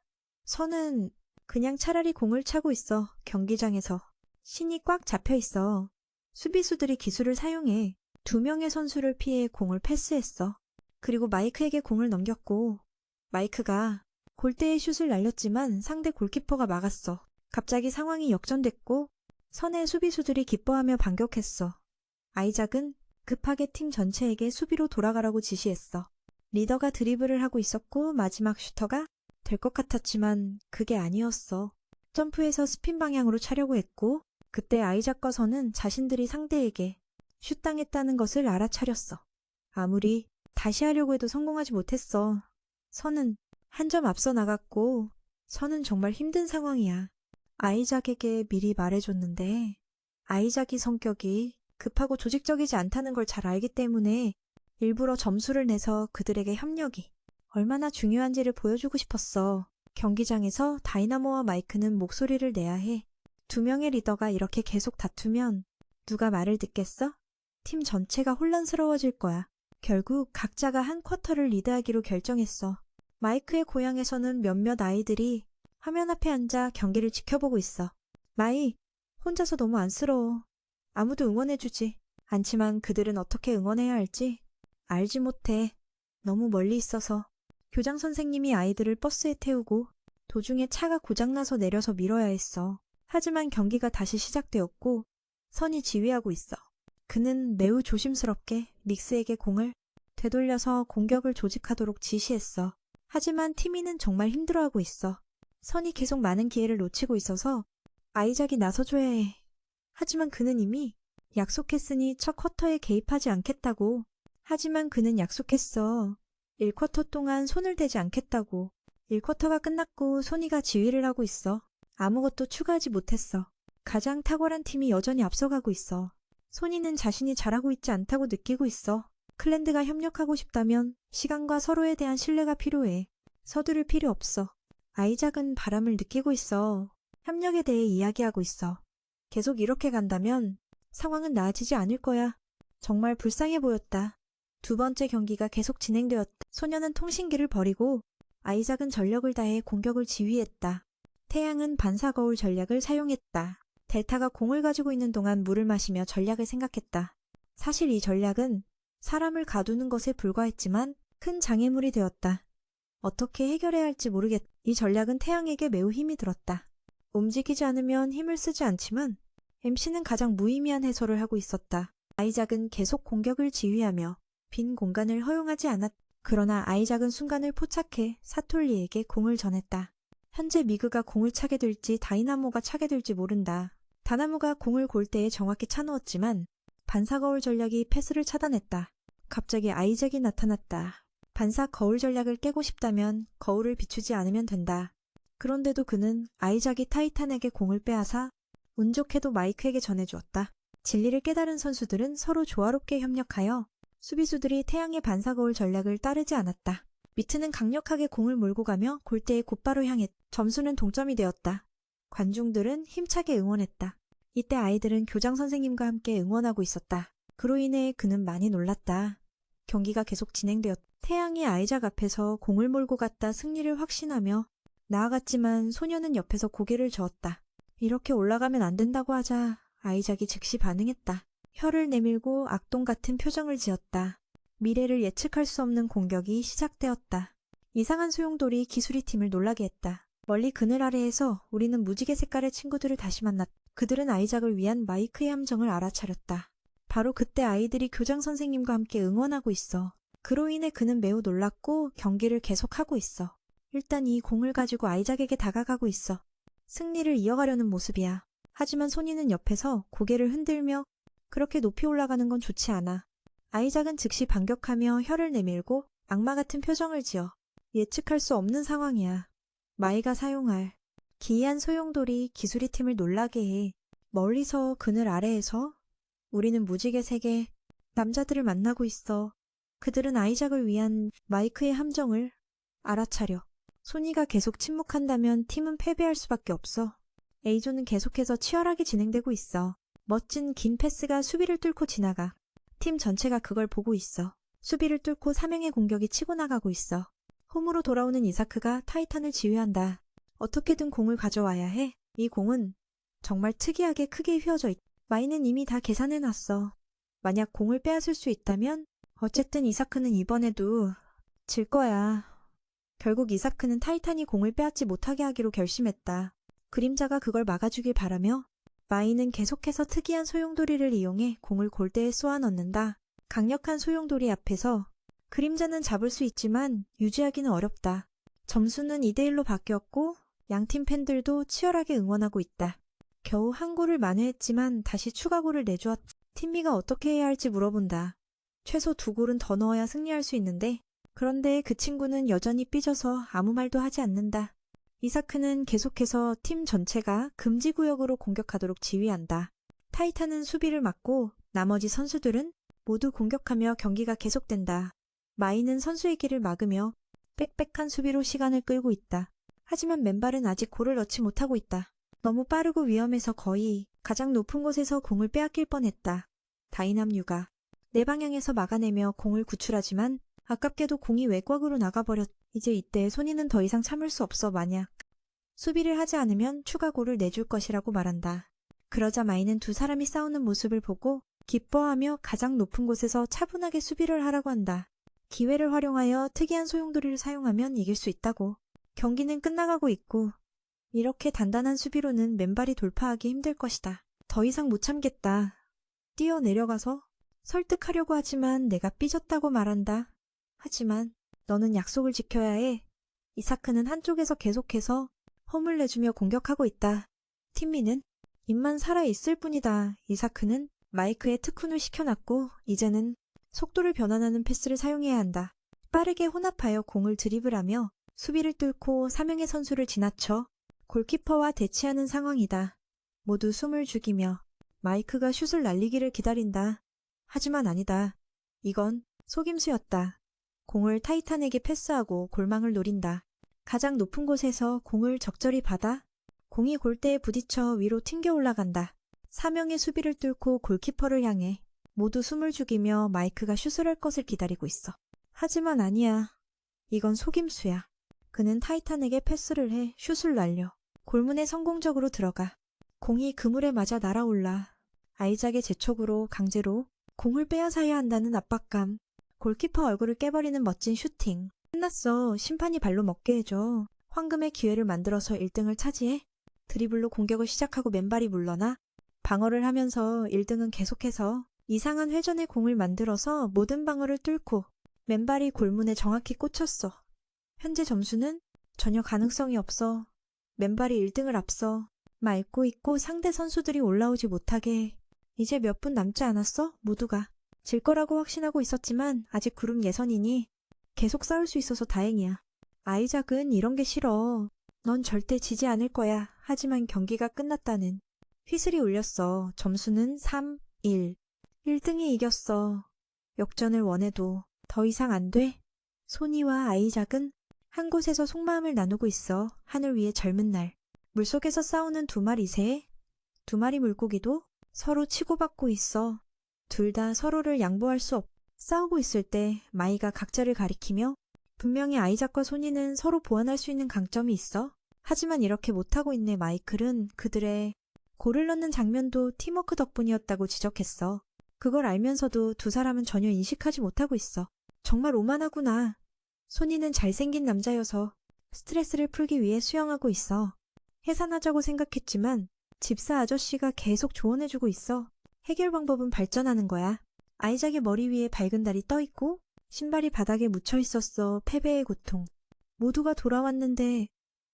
선은 그냥 차라리 공을 차고 있어. 경기장에서. 신이 꽉 잡혀 있어. 수비수들이 기술을 사용해 2명의 선수를 피해 공을 패스했어. 그리고 마이크에게 공을 넘겼고 마이크가 골대에 슛을 날렸지만 상대 골키퍼가 막았어. 갑자기 상황이 역전됐고 선의 수비수들이 기뻐하며 반격했어. 아이작은 급하게 팀 전체에게 수비로 돌아가라고 지시했어. 리더가 드리블을 하고 있었고 마지막 슈터가 될 것 같았지만 그게 아니었어. 점프해서 스핀 방향으로 차려고 했고 그때 아이작과 선은 자신들이 상대에게 슛당했다는 것을 알아차렸어. 아무리 다시 하려고 해도 성공하지 못했어. 선은 한 점 앞서 나갔고 선은 정말 힘든 상황이야. 아이작에게 미리 말해줬는데 아이작이 성격이 급하고 조직적이지 않다는 걸 잘 알기 때문에 일부러 점수를 내서 그들에게 협력이 얼마나 중요한지를 보여주고 싶었어. 경기장에서 다이나모와 마이크는 목소리를 내야 해. 2명의 리더가 이렇게 계속 다투면 누가 말을 듣겠어? 팀 전체가 혼란스러워질 거야. 결국 각자가 한 쿼터를 리드하기로 결정했어. 마이크의 고향에서는 몇몇 아이들이 화면 앞에 앉아 경기를 지켜보고 있어. 마이, 혼자서 너무 안쓰러워. 아무도 응원해주지 않지만 그들은 어떻게 응원해야 할지 알지 못해. 너무 멀리 있어서. 교장 선생님이 아이들을 버스에 태우고 도중에 차가 고장나서 내려서 밀어야 했어. 하지만 경기가 다시 시작되었고 선이 지휘하고 있어. 그는 매우 조심스럽게 닉스에게 공을 되돌려서 공격을 조직하도록 지시했어. 하지만 티미는 정말 힘들어하고 있어. 선이 계속 많은 기회를 놓치고 있어서 아이작이 나서줘야 해. 하지만 그는 이미 약속했으니 첫 쿼터에 개입하지 않겠다고. 하지만 그는 약속했어. 1쿼터 동안 손을 대지 않겠다고. 1쿼터가 끝났고 소니가 지휘를 하고 있어. 아무것도 추가하지 못했어. 가장 탁월한 팀이 여전히 앞서가고 있어. 소니는 자신이 잘하고 있지 않다고 느끼고 있어. 클랜드가 협력하고 싶다면 시간과 서로에 대한 신뢰가 필요해. 서두를 필요 없어. 아이작은 바람을 느끼고 있어. 협력에 대해 이야기하고 있어. 계속 이렇게 간다면 상황은 나아지지 않을 거야. 정말 불쌍해 보였다. 두 번째 경기가 계속 진행되었다. 소녀는 통신기를 버리고 아이작은 전력을 다해 공격을 지휘했다. 태양은 반사거울 전략을 사용했다. 델타가 공을 가지고 있는 동안 물을 마시며 전략을 생각했다. 사실 이 전략은 사람을 가두는 것에 불과했지만 큰 장애물이 되었다. 어떻게 해결해야 할지 모르겠다. 이 전략은 태양에게 매우 힘이 들었다. 움직이지 않으면 힘을 쓰지 않지만 MC는 가장 무의미한 해설을 하고 있었다. 아이작은 계속 공격을 지휘하며 빈 공간을 허용하지 않았다. 그러나 아이작은 순간을 포착해 사톨리에게 공을 전했다. 현재 미그가 공을 차게 될지 다이나모가 차게 될지 모른다. 다나무가 공을 골대에 정확히 차놓았지만 반사거울 전략이 패스를 차단했다. 갑자기 아이작이 나타났다. 반사 거울 전략을 깨고 싶다면 거울을 비추지 않으면 된다. 그런데도 그는 아이작이 타이탄에게 공을 빼앗아 운 좋게도 마이크에게 전해주었다. 진리를 깨달은 선수들은 서로 조화롭게 협력하여 수비수들이 태양의 반사거울 전략을 따르지 않았다. 미트는 강력하게 공을 몰고 가며 골대에 곧바로 향했다. 점수는 동점이 되었다. 관중들은 힘차게 응원했다. 이때 아이들은 교장 선생님과 함께 응원하고 있었다. 그로 인해 그는 많이 놀랐다. 경기가 계속 진행되었다. 태양이 아이작 앞에서 공을 몰고 갔다 승리를 확신하며 나아갔지만 소녀는 옆에서 고개를 저었다. 이렇게 올라가면 안 된다고 하자 아이작이 즉시 반응했다. 혀를 내밀고 악동 같은 표정을 지었다. 미래를 예측할 수 없는 공격이 시작되었다. 이상한 소용돌이 기수리 팀을 놀라게 했다. 멀리 그늘 아래에서 우리는 무지개 색깔의 친구들을 다시 만났다. 그들은 아이작을 위한 마이크의 함정을 알아차렸다. 바로 그때 아이들이 교장 선생님과 함께 응원하고 있어. 그로 인해 그는 매우 놀랐고 경기를 계속하고 있어. 일단 이 공을 가지고 아이작에게 다가가고 있어. 승리를 이어가려는 모습이야. 하지만 소니는 옆에서 고개를 흔들며 그렇게 높이 올라가는 건 좋지 않아. 아이작은 즉시 반격하며 혀를 내밀고 악마 같은 표정을 지어. 예측할 수 없는 상황이야. 마이가 사용할 기이한 소용돌이 기수리 팀을 놀라게 해. 멀리서 그늘 아래에서 우리는 무지개 세계 남자들을 만나고 있어. 그들은 아이작을 위한 마이크의 함정을 알아차려. 소니가 계속 침묵한다면 팀은 패배할 수밖에 없어. A조는 계속해서 치열하게 진행되고 있어. 멋진 긴 패스가 수비를 뚫고 지나가. 팀 전체가 그걸 보고 있어. 수비를 뚫고 3명의 공격이 치고 나가고 있어. 홈으로 돌아오는 이사크가 타이탄을 지휘한다. 어떻게든 공을 가져와야 해. 이 공은 정말 특이하게 크게 휘어져 있다. 마이는 이미 다 계산해놨어. 만약 공을 빼앗을 수 있다면 어쨌든 이사크는 이번에도 질 거야. 결국 이사크는 타이탄이 공을 빼앗지 못하게 하기로 결심했다. 그림자가 그걸 막아주길 바라며 마이는 계속해서 특이한 소용돌이를 이용해 공을 골대에 쏘아 넣는다. 강력한 소용돌이 앞에서 그림자는 잡을 수 있지만 유지하기는 어렵다. 점수는 2대1로 바뀌었고 양팀 팬들도 치열하게 응원하고 있다. 겨우 한 골을 만회했지만 다시 추가골을 내주었다. 팀미가 어떻게 해야 할지 물어본다. 최소 2골은 더 넣어야 승리할 수 있는데 그런데 그 친구는 여전히 삐져서 아무 말도 하지 않는다. 이사크는 계속해서 팀 전체가 금지구역으로 공격하도록 지휘한다. 타이탄은 수비를 막고 나머지 선수들은 모두 공격하며 경기가 계속된다. 마이는 선수의 길을 막으며 빽빽한 수비로 시간을 끌고 있다. 하지만 맨발은 아직 골을 넣지 못하고 있다. 너무 빠르고 위험해서 거의 가장 높은 곳에서 공을 빼앗길 뻔했다. 다이남유가 내 방향에서 막아내며 공을 구출하지만 아깝게도 공이 외곽으로 나가버렸. 이제 이때 손이는 더 이상 참을 수 없어 만약 수비를 하지 않으면 추가골을 내줄 것이라고 말한다. 그러자 마이는 두 사람이 싸우는 모습을 보고 기뻐하며 가장 높은 곳에서 차분하게 수비를 하라고 한다. 기회를 활용하여 특이한 소용돌이를 사용하면 이길 수 있다고. 경기는 끝나가고 있고 이렇게 단단한 수비로는 맨발이 돌파하기 힘들 것이다. 더 이상 못 참겠다. 뛰어내려가서 설득하려고 하지만 내가 삐졌다고 말한다. 하지만 너는 약속을 지켜야 해. 이사크는 한쪽에서 계속해서 험을 내주며 공격하고 있다. 팀미는 입만 살아있을 뿐이다. 이사크는 마이크에 특훈을 시켜놨고 이제는 속도를 변환하는 패스를 사용해야 한다. 빠르게 혼합하여 공을 드리블하며 수비를 뚫고 3명의 선수를 지나쳐 골키퍼와 대치하는 상황이다. 모두 숨을 죽이며 마이크가 슛을 날리기를 기다린다. 하지만 아니다. 이건 속임수였다. 공을 타이탄에게 패스하고 골망을 노린다. 가장 높은 곳에서 공을 적절히 받아 공이 골대에 부딪혀 위로 튕겨 올라간다. 4명의 수비를 뚫고 골키퍼를 향해 모두 숨을 죽이며 마이크가 슛을 할 것을 기다리고 있어. 하지만 아니야. 이건 속임수야. 그는 타이탄에게 패스를 해 슛을 날려 골문에 성공적으로 들어가. 공이 그물에 맞아 날아올라. 아이작의 재촉으로 강제로 공을 빼앗아야 한다는 압박감. 골키퍼 얼굴을 깨버리는 멋진 슈팅. 끝났어. 심판이 발로 먹게 해줘. 황금의 기회를 만들어서 1등을 차지해. 드리블로 공격을 시작하고 맨발이 물러나 방어를 하면서 1등은 계속해서 이상한 회전의 공을 만들어서 모든 방어를 뚫고 맨발이 골문에 정확히 꽂혔어. 현재 점수는 전혀 가능성이 없어. 맨발이 1등을 앞서 맑고 있고 상대 선수들이 올라오지 못하게 해. 이제 몇 분 남지 않았어? 모두가 질 거라고 확신하고 있었지만 아직 그룹 예선이니 계속 싸울 수 있어서 다행이야. 아이작은 이런 게 싫어. 넌 절대 지지 않을 거야. 하지만 경기가 끝났다는 휘슬이 울렸어. 점수는 3-1. 1등이 이겼어. 역전을 원해도 더 이상 안 돼. 소니와 아이작은 한 곳에서 속마음을 나누고 있어. 하늘 위의 젊은 날. 물속에서 싸우는 두 마리 새, 두 마리 물고기도 서로 치고받고 있어. 둘 다 서로를 양보할 수 없. 싸우고 있을 때 마이가 각자를 가리키며 분명히 아이작과 소니는 서로 보완할 수 있는 강점이 있어. 하지만 이렇게 못하고 있네. 마이클은 그들의 골을 넣는 장면도 팀워크 덕분이었다고 지적했어. 그걸 알면서도 두 사람은 전혀 인식하지 못하고 있어. 정말 오만하구나. 소니는 잘생긴 남자여서 스트레스를 풀기 위해 수영하고 있어. 해산하자고 생각했지만 집사 아저씨가 계속 조언해주고 있어. 해결 방법은 발전하는 거야. 아이작의 머리 위에 밝은 달이 떠있고 신발이 바닥에 묻혀 있었어. 패배의 고통. 모두가 돌아왔는데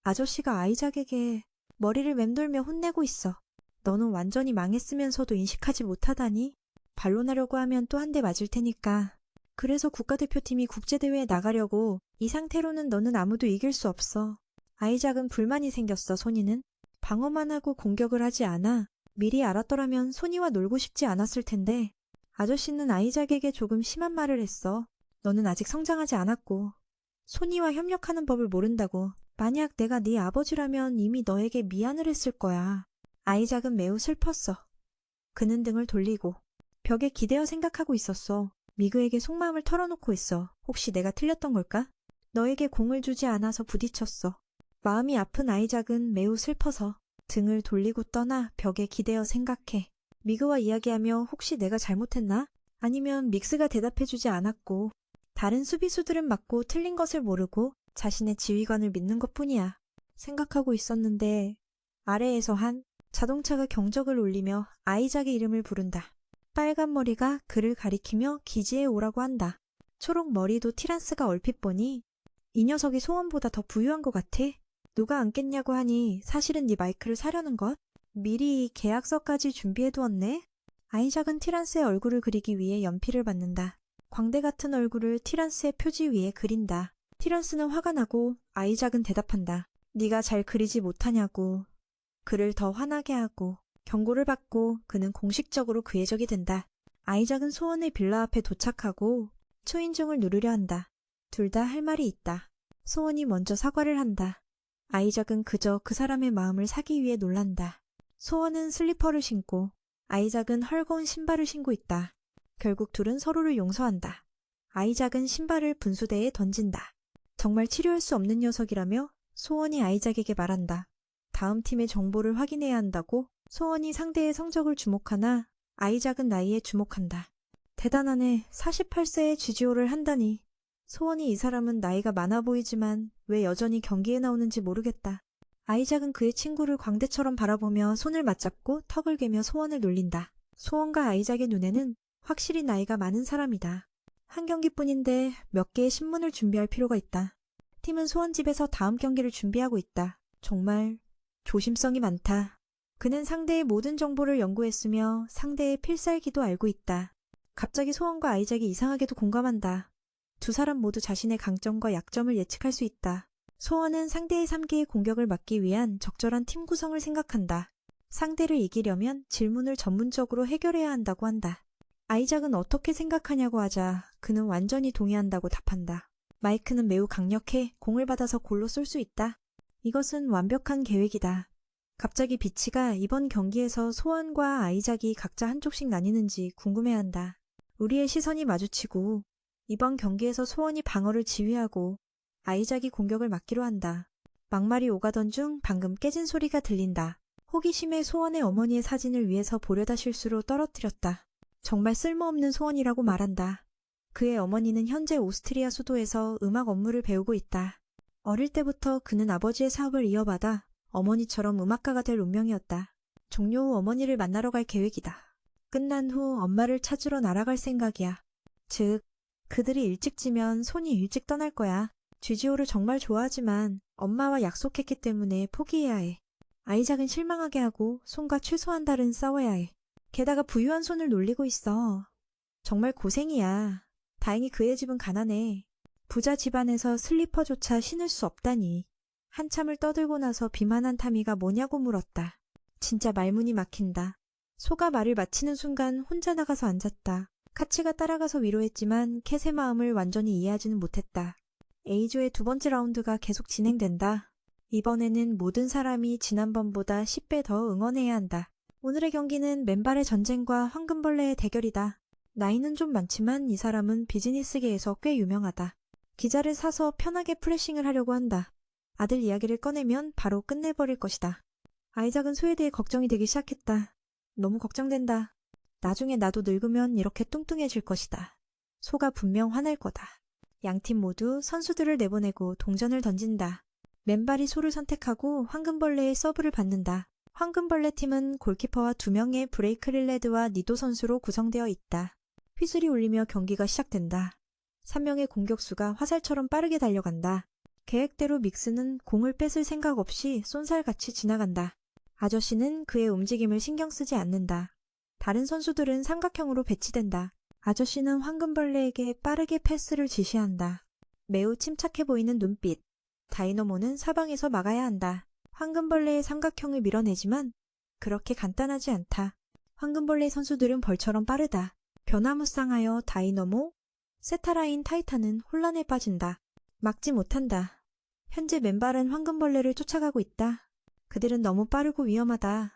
아저씨가 아이작에게 머리를 맴돌며 혼내고 있어. 너는 완전히 망했으면서도 인식하지 못하다니? 반론하려고 하면 또 한 대 맞을 테니까. 그래서 국가대표팀이 국제대회에 나가려고 이 상태로는 너는 아무도 이길 수 없어. 아이작은 불만이 생겼어. 소니는 방어만 하고 공격을 하지 않아. 미리 알았더라면 소니와 놀고 싶지 않았을 텐데 아저씨는 아이작에게 조금 심한 말을 했어. 너는 아직 성장하지 않았고 소니와 협력하는 법을 모른다고. 만약 내가 네 아버지라면 이미 너에게 미안을 했을 거야. 아이작은 매우 슬펐어. 그는 등을 돌리고 벽에 기대어 생각하고 있었어. 미그에게 속마음을 털어놓고 있어. 혹시 내가 틀렸던 걸까? 너에게 공을 주지 않아서 부딪혔어. 마음이 아픈 아이작은 매우 슬퍼서 등을 돌리고 떠나 벽에 기대어 생각해. 미그와 이야기하며 혹시 내가 잘못했나? 아니면 믹스가 대답해주지 않았고 다른 수비수들은 맞고 틀린 것을 모르고 자신의 지휘관을 믿는 것뿐이야. 생각하고 있었는데 아래에서 한 자동차가 경적을 울리며 아이작의 이름을 부른다. 빨간 머리가 그를 가리키며 기지에 오라고 한다. 초록 머리도 티란스가 얼핏 보니 이 녀석이 소원보다 더 부유한 것 같아. 누가 안겠냐고 하니 사실은 네 마이크를 사려는 것? 미리 계약서까지 준비해두었네. 아이작은 티란스의 얼굴을 그리기 위해 연필을 받는다. 광대 같은 얼굴을 티란스의 표지 위에 그린다. 티란스는 화가 나고 아이작은 대답한다. 네가 잘 그리지 못하냐고. 그를 더 화나게 하고 경고를 받고 그는 공식적으로 그의 적이 된다. 아이작은 소원의 빌라 앞에 도착하고 초인종을 누르려 한다. 둘 다 할 말이 있다. 소원이 먼저 사과를 한다. 아이작은 그저 그 사람의 마음을 사기 위해 놀란다. 소원은 슬리퍼를 신고 아이작은 헐거운 신발을 신고 있다. 결국 둘은 서로를 용서한다. 아이작은 신발을 분수대에 던진다. 정말 치료할 수 없는 녀석이라며 소원이 아이작에게 말한다. 다음 팀의 정보를 확인해야 한다고. 소원이 상대의 성적을 주목하나 아이작은 나이에 주목한다. 대단하네. 48세에 GGO를 한다니. 소원이 이 사람은 나이가 많아 보이지만 왜 여전히 경기에 나오는지 모르겠다. 아이작은 그의 친구를 광대처럼 바라보며 손을 맞잡고 턱을 괴며 소원을 놀린다. 소원과 아이작의 눈에는 확실히 나이가 많은 사람이다. 한 경기뿐인데 몇 개의 신문을 준비할 필요가 있다. 팀은 소원집에서 다음 경기를 준비하고 있다. 정말 조심성이 많다. 그는 상대의 모든 정보를 연구했으며 상대의 필살기도 알고 있다. 갑자기 소원과 아이작이 이상하게도 공감한다. 두 사람 모두 자신의 강점과 약점을 예측할 수 있다. 소원은 상대의 3개의 공격을 막기 위한 적절한 팀 구성을 생각한다. 상대를 이기려면 질문을 전문적으로 해결해야 한다고 한다. 아이작은 어떻게 생각하냐고 하자 그는 완전히 동의한다고 답한다. 마이크는 매우 강력해. 공을 받아서 골로 쏠 수 있다. 이것은 완벽한 계획이다. 갑자기 비치가 이번 경기에서 소원과 아이작이 각자 한쪽씩 나뉘는지 궁금해한다. 우리의 시선이 마주치고 이번 경기에서 소원이 방어를 지휘하고 아이작이 공격을 막기로 한다. 막말이 오가던 중 방금 깨진 소리가 들린다. 호기심에 소원의 어머니의 사진을 위해서 보려다 실수로 떨어뜨렸다. 정말 쓸모없는 소원이라고 말한다. 그의 어머니는 현재 오스트리아 수도에서 음악 업무를 배우고 있다. 어릴 때부터 그는 아버지의 사업을 이어받아 어머니처럼 음악가가 될 운명이었다. 종료 후 어머니를 만나러 갈 계획이다. 끝난 후 엄마를 찾으러 날아갈 생각이야. 즉, 그들이 일찍 지면 손이 일찍 떠날 거야. GGO를 정말 좋아하지만 엄마와 약속했기 때문에 포기해야 해. 아이작은 실망하게 하고 손과 최소한 달은 싸워야 해. 게다가 부유한 손을 놀리고 있어. 정말 고생이야. 다행히 그의 집은 가난해. 부자 집안에서 슬리퍼조차 신을 수 없다니. 한참을 떠들고 나서 비만한 타미가 뭐냐고 물었다. 진짜 말문이 막힌다. 소가 말을 마치는 순간 혼자 나가서 앉았다. 카치가 따라가서 위로했지만 캣의 마음을 완전히 이해하지는 못했다. A조의 두 번째 라운드가 계속 진행된다. 이번에는 모든 사람이 지난번보다 10배 더 응원해야 한다. 오늘의 경기는 맨발의 전쟁과 황금벌레의 대결이다. 나이는 좀 많지만 이 사람은 비즈니스계에서 꽤 유명하다. 기자를 사서 편하게 플래싱을 하려고 한다. 아들 이야기를 꺼내면 바로 끝내버릴 것이다. 아이작은 소에 대해 걱정이 되기 시작했다. 너무 걱정된다. 나중에 나도 늙으면 이렇게 뚱뚱해질 것이다. 소가 분명 화낼 거다. 양팀 모두 선수들을 내보내고 동전을 던진다. 맨발이 소를 선택하고 황금벌레의 서브를 받는다. 황금벌레 팀은 골키퍼와 2명의 브레이크 릴레드와 니도 선수로 구성되어 있다. 휘슬이 울리며 경기가 시작된다. 3명의 공격수가 화살처럼 빠르게 달려간다. 계획대로 믹스는 공을 뺏을 생각 없이 쏜살같이 지나간다. 아저씨는 그의 움직임을 신경 쓰지 않는다. 다른 선수들은 삼각형으로 배치된다. 아저씨는 황금벌레에게 빠르게 패스를 지시한다. 매우 침착해 보이는 눈빛. 다이너모는 사방에서 막아야 한다. 황금벌레의 삼각형을 밀어내지만 그렇게 간단하지 않다. 황금벌레 선수들은 벌처럼 빠르다. 변화무쌍하여 다이너모, 세타라인 타이탄은 혼란에 빠진다. 막지 못한다. 현재 맨발은 황금벌레를 쫓아가고 있다. 그들은 너무 빠르고 위험하다.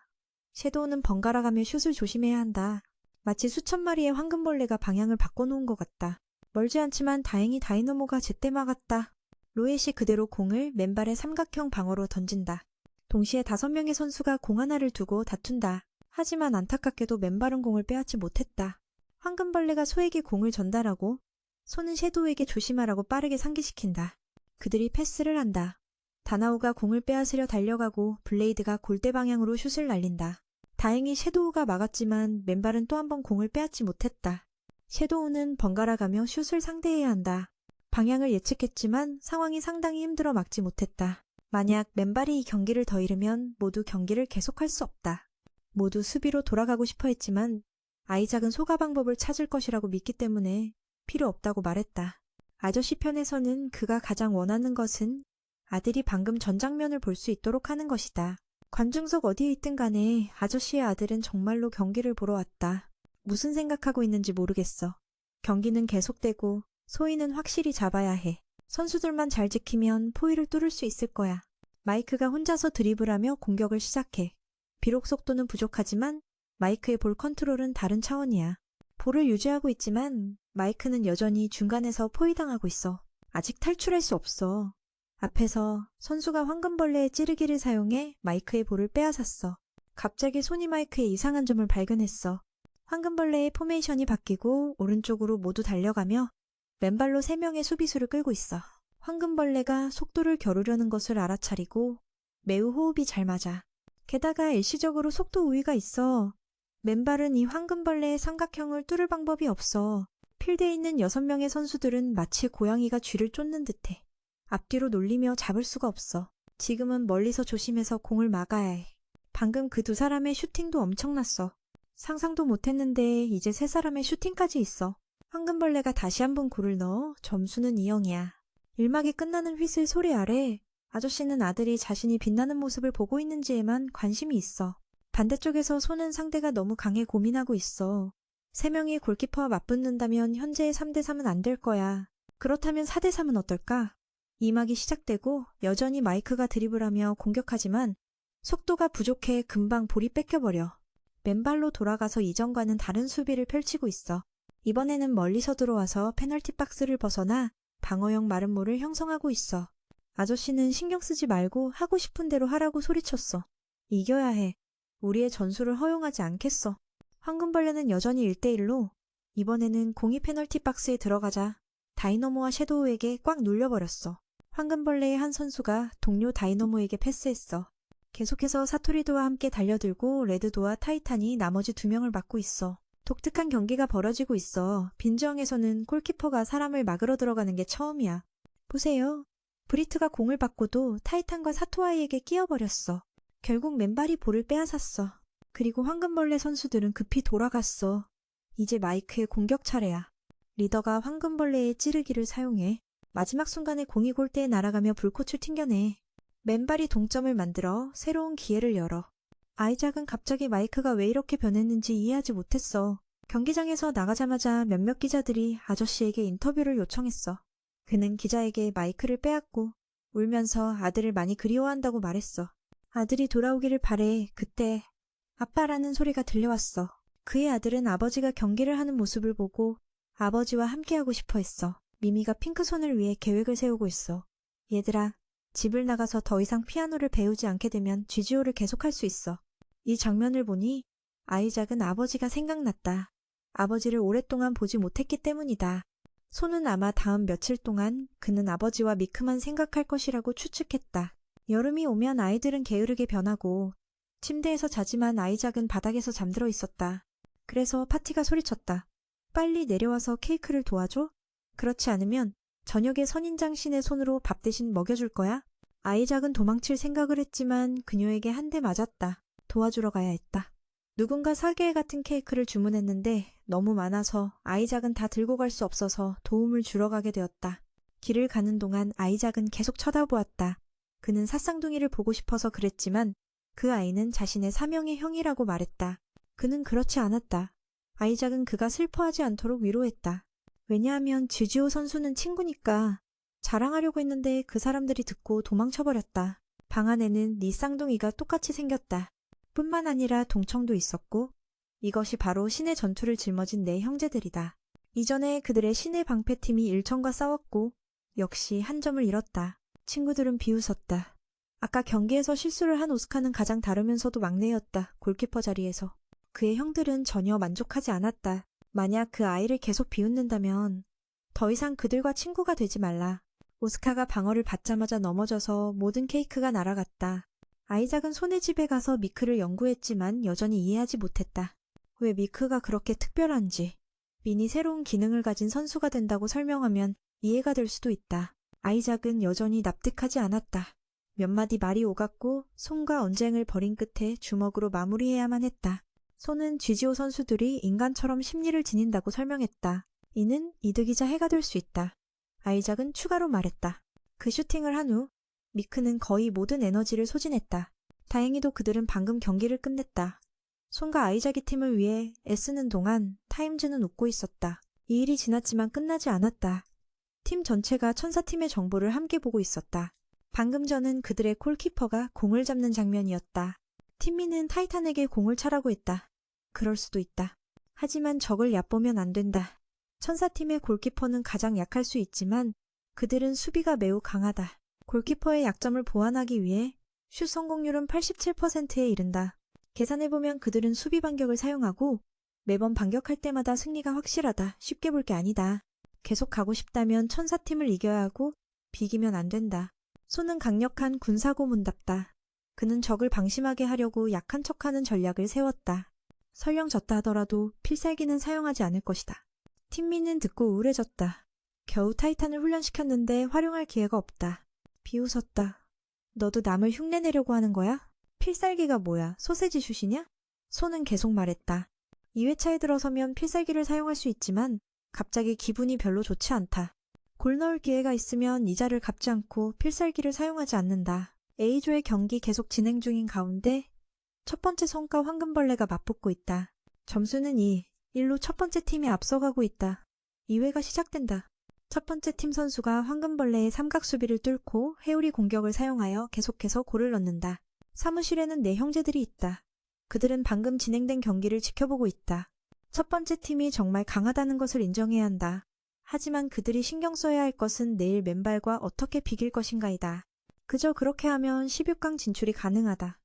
섀도우는 번갈아가며 슛을 조심해야 한다. 마치 수천 마리의 황금벌레가 방향을 바꿔놓은 것 같다. 멀지 않지만 다행히 다이너모가 제때 막았다. 로엣이 그대로 공을 맨발의 삼각형 방어로 던진다. 동시에 5명의 선수가 공 하나를 두고 다툰다. 하지만 안타깝게도 맨발은 공을 빼앗지 못했다. 황금벌레가 소에게 공을 전달하고 소는 섀도우에게 조심하라고 빠르게 상기시킨다. 그들이 패스를 한다. 다나우가 공을 빼앗으려 달려가고 블레이드가 골대 방향으로 슛을 날린다. 다행히 섀도우가 막았지만 맨발은 또 한 번 공을 빼앗지 못했다. 섀도우는 번갈아가며 슛을 상대해야 한다. 방향을 예측했지만 상황이 상당히 힘들어 막지 못했다. 만약 맨발이 이 경기를 더 잃으면 모두 경기를 계속할 수 없다. 모두 수비로 돌아가고 싶어 했지만 아이작은 소가 방법을 찾을 것이라고 믿기 때문에 필요 없다고 말했다. 아저씨 편에서는 그가 가장 원하는 것은 아들이 방금 전 장면을 볼 수 있도록 하는 것이다. 관중석 어디에 있든 간에 아저씨의 아들은 정말로 경기를 보러 왔다. 무슨 생각하고 있는지 모르겠어. 경기는 계속되고 소희는 확실히 잡아야 해. 선수들만 잘 지키면 포위를 뚫을 수 있을 거야. 마이크가 혼자서 드리블하며 공격을 시작해. 비록 속도는 부족하지만 마이크의 볼 컨트롤은 다른 차원이야. 볼을 유지하고 있지만 마이크는 여전히 중간에서 포위당하고 있어. 아직 탈출할 수 없어. 앞에서 선수가 황금벌레의 찌르기를 사용해 마이크의 볼을 빼앗았어. 갑자기 손이 마이크의 이상한 점을 발견했어. 황금벌레의 포메이션이 바뀌고 오른쪽으로 모두 달려가며 맨발로 3명의 수비수를 끌고 있어. 황금벌레가 속도를 겨루려는 것을 알아차리고 매우 호흡이 잘 맞아. 게다가 일시적으로 속도 우위가 있어. 맨발은 이 황금벌레의 삼각형을 뚫을 방법이 없어. 필드에 있는 6명의 선수들은 마치 고양이가 쥐를 쫓는 듯해. 앞뒤로 놀리며 잡을 수가 없어. 지금은 멀리서 조심해서 공을 막아야 해. 방금 그 2사람의 슈팅도 엄청났어. 상상도 못했는데 이제 3사람의 슈팅까지 있어. 황금벌레가 다시 한번 골을 넣어 점수는 2-0이야. 1막이 끝나는 휘슬 소리 아래 아저씨는 아들이 자신이 빛나는 모습을 보고 있는지에만 관심이 있어. 반대쪽에서 손은 상대가 너무 강해 고민하고 있어. 3명이 골키퍼와 맞붙는다면 현재의 3대3은 안 될 거야. 그렇다면 4대3은 어떨까? 2막이 시작되고 여전히 마이크가 드리블하며 공격하지만 속도가 부족해 금방 볼이 뺏겨버려. 맨발로 돌아가서 이전과는 다른 수비를 펼치고 있어. 이번에는 멀리서 들어와서 페널티 박스를 벗어나 방어형 마름모를 형성하고 있어. 아저씨는 신경 쓰지 말고 하고 싶은 대로 하라고 소리쳤어. 이겨야 해. 우리의 전술을 허용하지 않겠어. 황금벌레는 여전히 1대1로 이번에는 공이 페널티 박스에 들어가자 다이너모와 섀도우에게 꽉 눌려버렸어. 황금벌레의 한 선수가 동료 다이너모에게 패스했어. 계속해서 사토리도와 함께 달려들고 레드도와 타이탄이 나머지 2명을 막고 있어. 독특한 경기가 벌어지고 있어. 빈정에서는 골키퍼가 사람을 막으러 들어가는 게 처음이야. 보세요. 브리트가 공을 받고도 타이탄과 사토아이에게 끼어버렸어. 결국 맨발이 볼을 빼앗았어. 그리고 황금벌레 선수들은 급히 돌아갔어. 이제 마이크의 공격 차례야. 리더가 황금벌레의 찌르기를 사용해 마지막 순간에 공이 골대에 날아가며 불꽃을 튕겨내. 맨발이 동점을 만들어 새로운 기회를 열어. 아이작은 갑자기 마이크가 왜 이렇게 변했는지 이해하지 못했어. 경기장에서 나가자마자 몇몇 기자들이 아저씨에게 인터뷰를 요청했어. 그는 기자에게 마이크를 빼앗고 울면서 아들을 많이 그리워한다고 말했어. 아들이 돌아오기를 바래. 그때 아빠라는 소리가 들려왔어. 그의 아들은 아버지가 경기를 하는 모습을 보고 아버지와 함께하고 싶어 했어. 미미가 핑크손을 위해 계획을 세우고 있어. 얘들아, 집을 나가서 더 이상 피아노를 배우지 않게 되면 쥐지오를 계속할 수 있어. 이 장면을 보니 아이작은 아버지가 생각났다. 아버지를 오랫동안 보지 못했기 때문이다. 손은 아마 다음 며칠 동안 그는 아버지와 미크만 생각할 것이라고 추측했다. 여름이 오면 아이들은 게으르게 변하고 침대에서 자지만 아이작은 바닥에서 잠들어 있었다. 그래서 파티가 소리쳤다. 빨리 내려와서 케이크를 도와줘? 그렇지 않으면 저녁에 선인장 신의 손으로 밥 대신 먹여줄 거야? 아이작은 도망칠 생각을 했지만 그녀에게 한 대 맞았다. 도와주러 가야 했다. 누군가 4개 같은 케이크를 주문했는데 너무 많아서 아이작은 다 들고 갈 수 없어서 도움을 주러 가게 되었다. 길을 가는 동안 아이작은 계속 쳐다보았다. 그는 사쌍둥이를 보고 싶어서 그랬지만 그 아이는 자신의 사명의 형이라고 말했다. 그는 그렇지 않았다. 아이작은 그가 슬퍼하지 않도록 위로했다. 왜냐하면 쥐지오 선수는 친구니까. 자랑하려고 했는데 그 사람들이 듣고 도망쳐버렸다. 방 안에는 네 쌍둥이가 똑같이 생겼다. 뿐만 아니라 동청도 있었고 이것이 바로 신의 전투를 짊어진 내 형제들이다. 이전에 그들의 신의 방패팀이 일청과 싸웠고 역시 한 점을 잃었다. 친구들은 비웃었다. 아까 경기에서 실수를 한 오스카는 가장 다르면서도 막내였다. 골키퍼 자리에서. 그의 형들은 전혀 만족하지 않았다. 만약 그 아이를 계속 비웃는다면 더 이상 그들과 친구가 되지 말라. 오스카가 방어를 받자마자 넘어져서 모든 케이크가 날아갔다. 아이작은 손의 집에 가서 미크를 연구했지만 여전히 이해하지 못했다. 왜 미크가 그렇게 특별한지. 민이 새로운 기능을 가진 선수가 된다고 설명하면 이해가 될 수도 있다. 아이작은 여전히 납득하지 않았다. 몇 마디 말이 오갔고 손과 언쟁을 벌인 끝에 주먹으로 마무리해야만 했다. 손은 쥐지오 선수들이 인간처럼 심리를 지닌다고 설명했다. 이는 이득이자 해가 될 수 있다. 아이작은 추가로 말했다. 그 슈팅을 한 후 미크는 거의 모든 에너지를 소진했다. 다행히도 그들은 방금 경기를 끝냈다. 손과 아이작이 팀을 위해 애쓰는 동안 타임즈는 웃고 있었다. 이 일이 지났지만 끝나지 않았다. 팀 전체가 천사팀의 정보를 함께 보고 있었다. 방금 전은 그들의 골키퍼가 공을 잡는 장면이었다. 팀미는 타이탄에게 공을 차라고 했다. 그럴 수도 있다. 하지만 적을 얕보면 안 된다. 천사팀의 골키퍼는 가장 약할 수 있지만 그들은 수비가 매우 강하다. 골키퍼의 약점을 보완하기 위해 슛 성공률은 87%에 이른다. 계산해보면 그들은 수비 반격을 사용하고 매번 반격할 때마다 승리가 확실하다. 쉽게 볼 게 아니다. 계속 가고 싶다면 천사팀을 이겨야 하고 비기면 안 된다. 손은 강력한 군사고문답다. 그는 적을 방심하게 하려고 약한 척하는 전략을 세웠다. 설령 졌다 하더라도 필살기는 사용하지 않을 것이다. 팀미는 듣고 우울해졌다. 겨우 타이탄을 훈련시켰는데 활용할 기회가 없다. 비웃었다. 너도 남을 흉내내려고 하는 거야? 필살기가 뭐야? 소세지 슛이냐? 손은 계속 말했다. 2회차에 들어서면 필살기를 사용할 수 있지만 갑자기 기분이 별로 좋지 않다. 골 넣을 기회가 있으면 이자를 갚지 않고 필살기를 사용하지 않는다. A조의 경기 계속 진행 중인 가운데 첫 번째 성과 황금벌레가 맞붙고 있다. 점수는 1로 첫 번째 팀이 앞서가고 있다. 2회가 시작된다. 첫 번째 팀 선수가 황금벌레의 삼각 수비를 뚫고 회오리 공격을 사용하여 계속해서 골을 넣는다. 사무실에는 네 형제들이 있다. 그들은 방금 진행된 경기를 지켜보고 있다. 첫 번째 팀이 정말 강하다는 것을 인정해야 한다. 하지만 그들이 신경 써야 할 것은 내일 맨발과 어떻게 비길 것인가이다. 그저 그렇게 하면 16강 진출이 가능하다.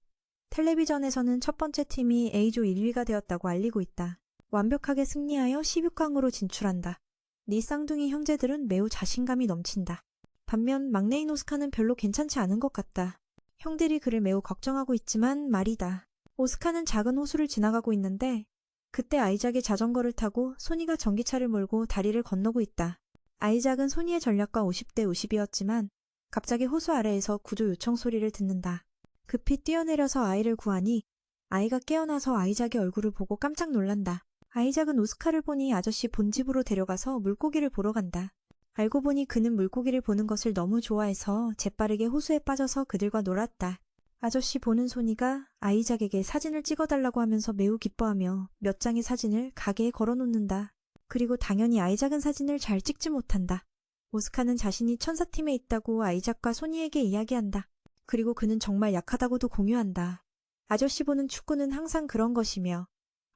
텔레비전에서는 첫 번째 팀이 A조 1위가 되었다고 알리고 있다. 완벽하게 승리하여 16강으로 진출한다. 네 쌍둥이 형제들은 매우 자신감이 넘친다. 반면 막내인 오스카는 별로 괜찮지 않은 것 같다. 형들이 그를 매우 걱정하고 있지만 말이다. 오스카는 작은 호수를 지나가고 있는데 그때 아이작이 자전거를 타고 소니가 전기차를 몰고 다리를 건너고 있다. 아이작은 소니의 전략과 50대 50이었지만 갑자기 호수 아래에서 구조 요청 소리를 듣는다. 급히 뛰어내려서 아이를 구하니 아이가 깨어나서 아이작의 얼굴을 보고 깜짝 놀란다. 아이작은 오스카를 보니 아저씨 본집으로 데려가서 물고기를 보러 간다. 알고 보니 그는 물고기를 보는 것을 너무 좋아해서 재빠르게 호수에 빠져서 그들과 놀았다. 아저씨 보는 소니가 아이작에게 사진을 찍어달라고 하면서 매우 기뻐하며 몇 장의 사진을 가게에 걸어놓는다. 그리고 당연히 아이작은 사진을 잘 찍지 못한다. 오스카는 자신이 천사팀에 있다고 아이작과 소니에게 이야기한다. 그리고 그는 정말 약하다고도 공유한다. 아저씨 보는 축구는 항상 그런 것이며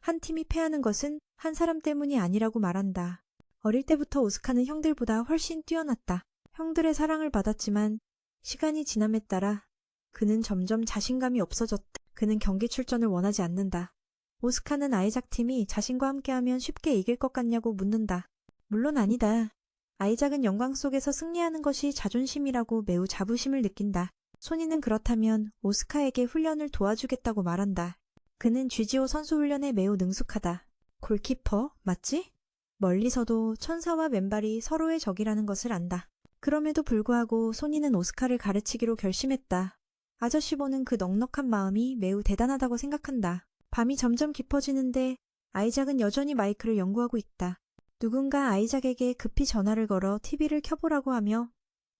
한 팀이 패하는 것은 한 사람 때문이 아니라고 말한다. 어릴 때부터 오스카는 형들보다 훨씬 뛰어났다. 형들의 사랑을 받았지만 시간이 지남에 따라 그는 점점 자신감이 없어졌다. 그는 경기 출전을 원하지 않는다. 오스카는 아이작 팀이 자신과 함께하면 쉽게 이길 것 같냐고 묻는다. 물론 아니다. 아이작은 영광 속에서 승리하는 것이 자존심이라고 매우 자부심을 느낀다. 소니는 그렇다면 오스카에게 훈련을 도와주겠다고 말한다. 그는 GGO 선수 훈련에 매우 능숙하다. 골키퍼, 맞지? 멀리서도 천사와 맨발이 서로의 적이라는 것을 안다. 그럼에도 불구하고 소니는 오스카를 가르치기로 결심했다. 아저씨 보는 그 넉넉한 마음이 매우 대단하다고 생각한다. 밤이 점점 깊어지는데 아이작은 여전히 마이크를 연구하고 있다. 누군가 아이작에게 급히 전화를 걸어 TV를 켜보라고 하며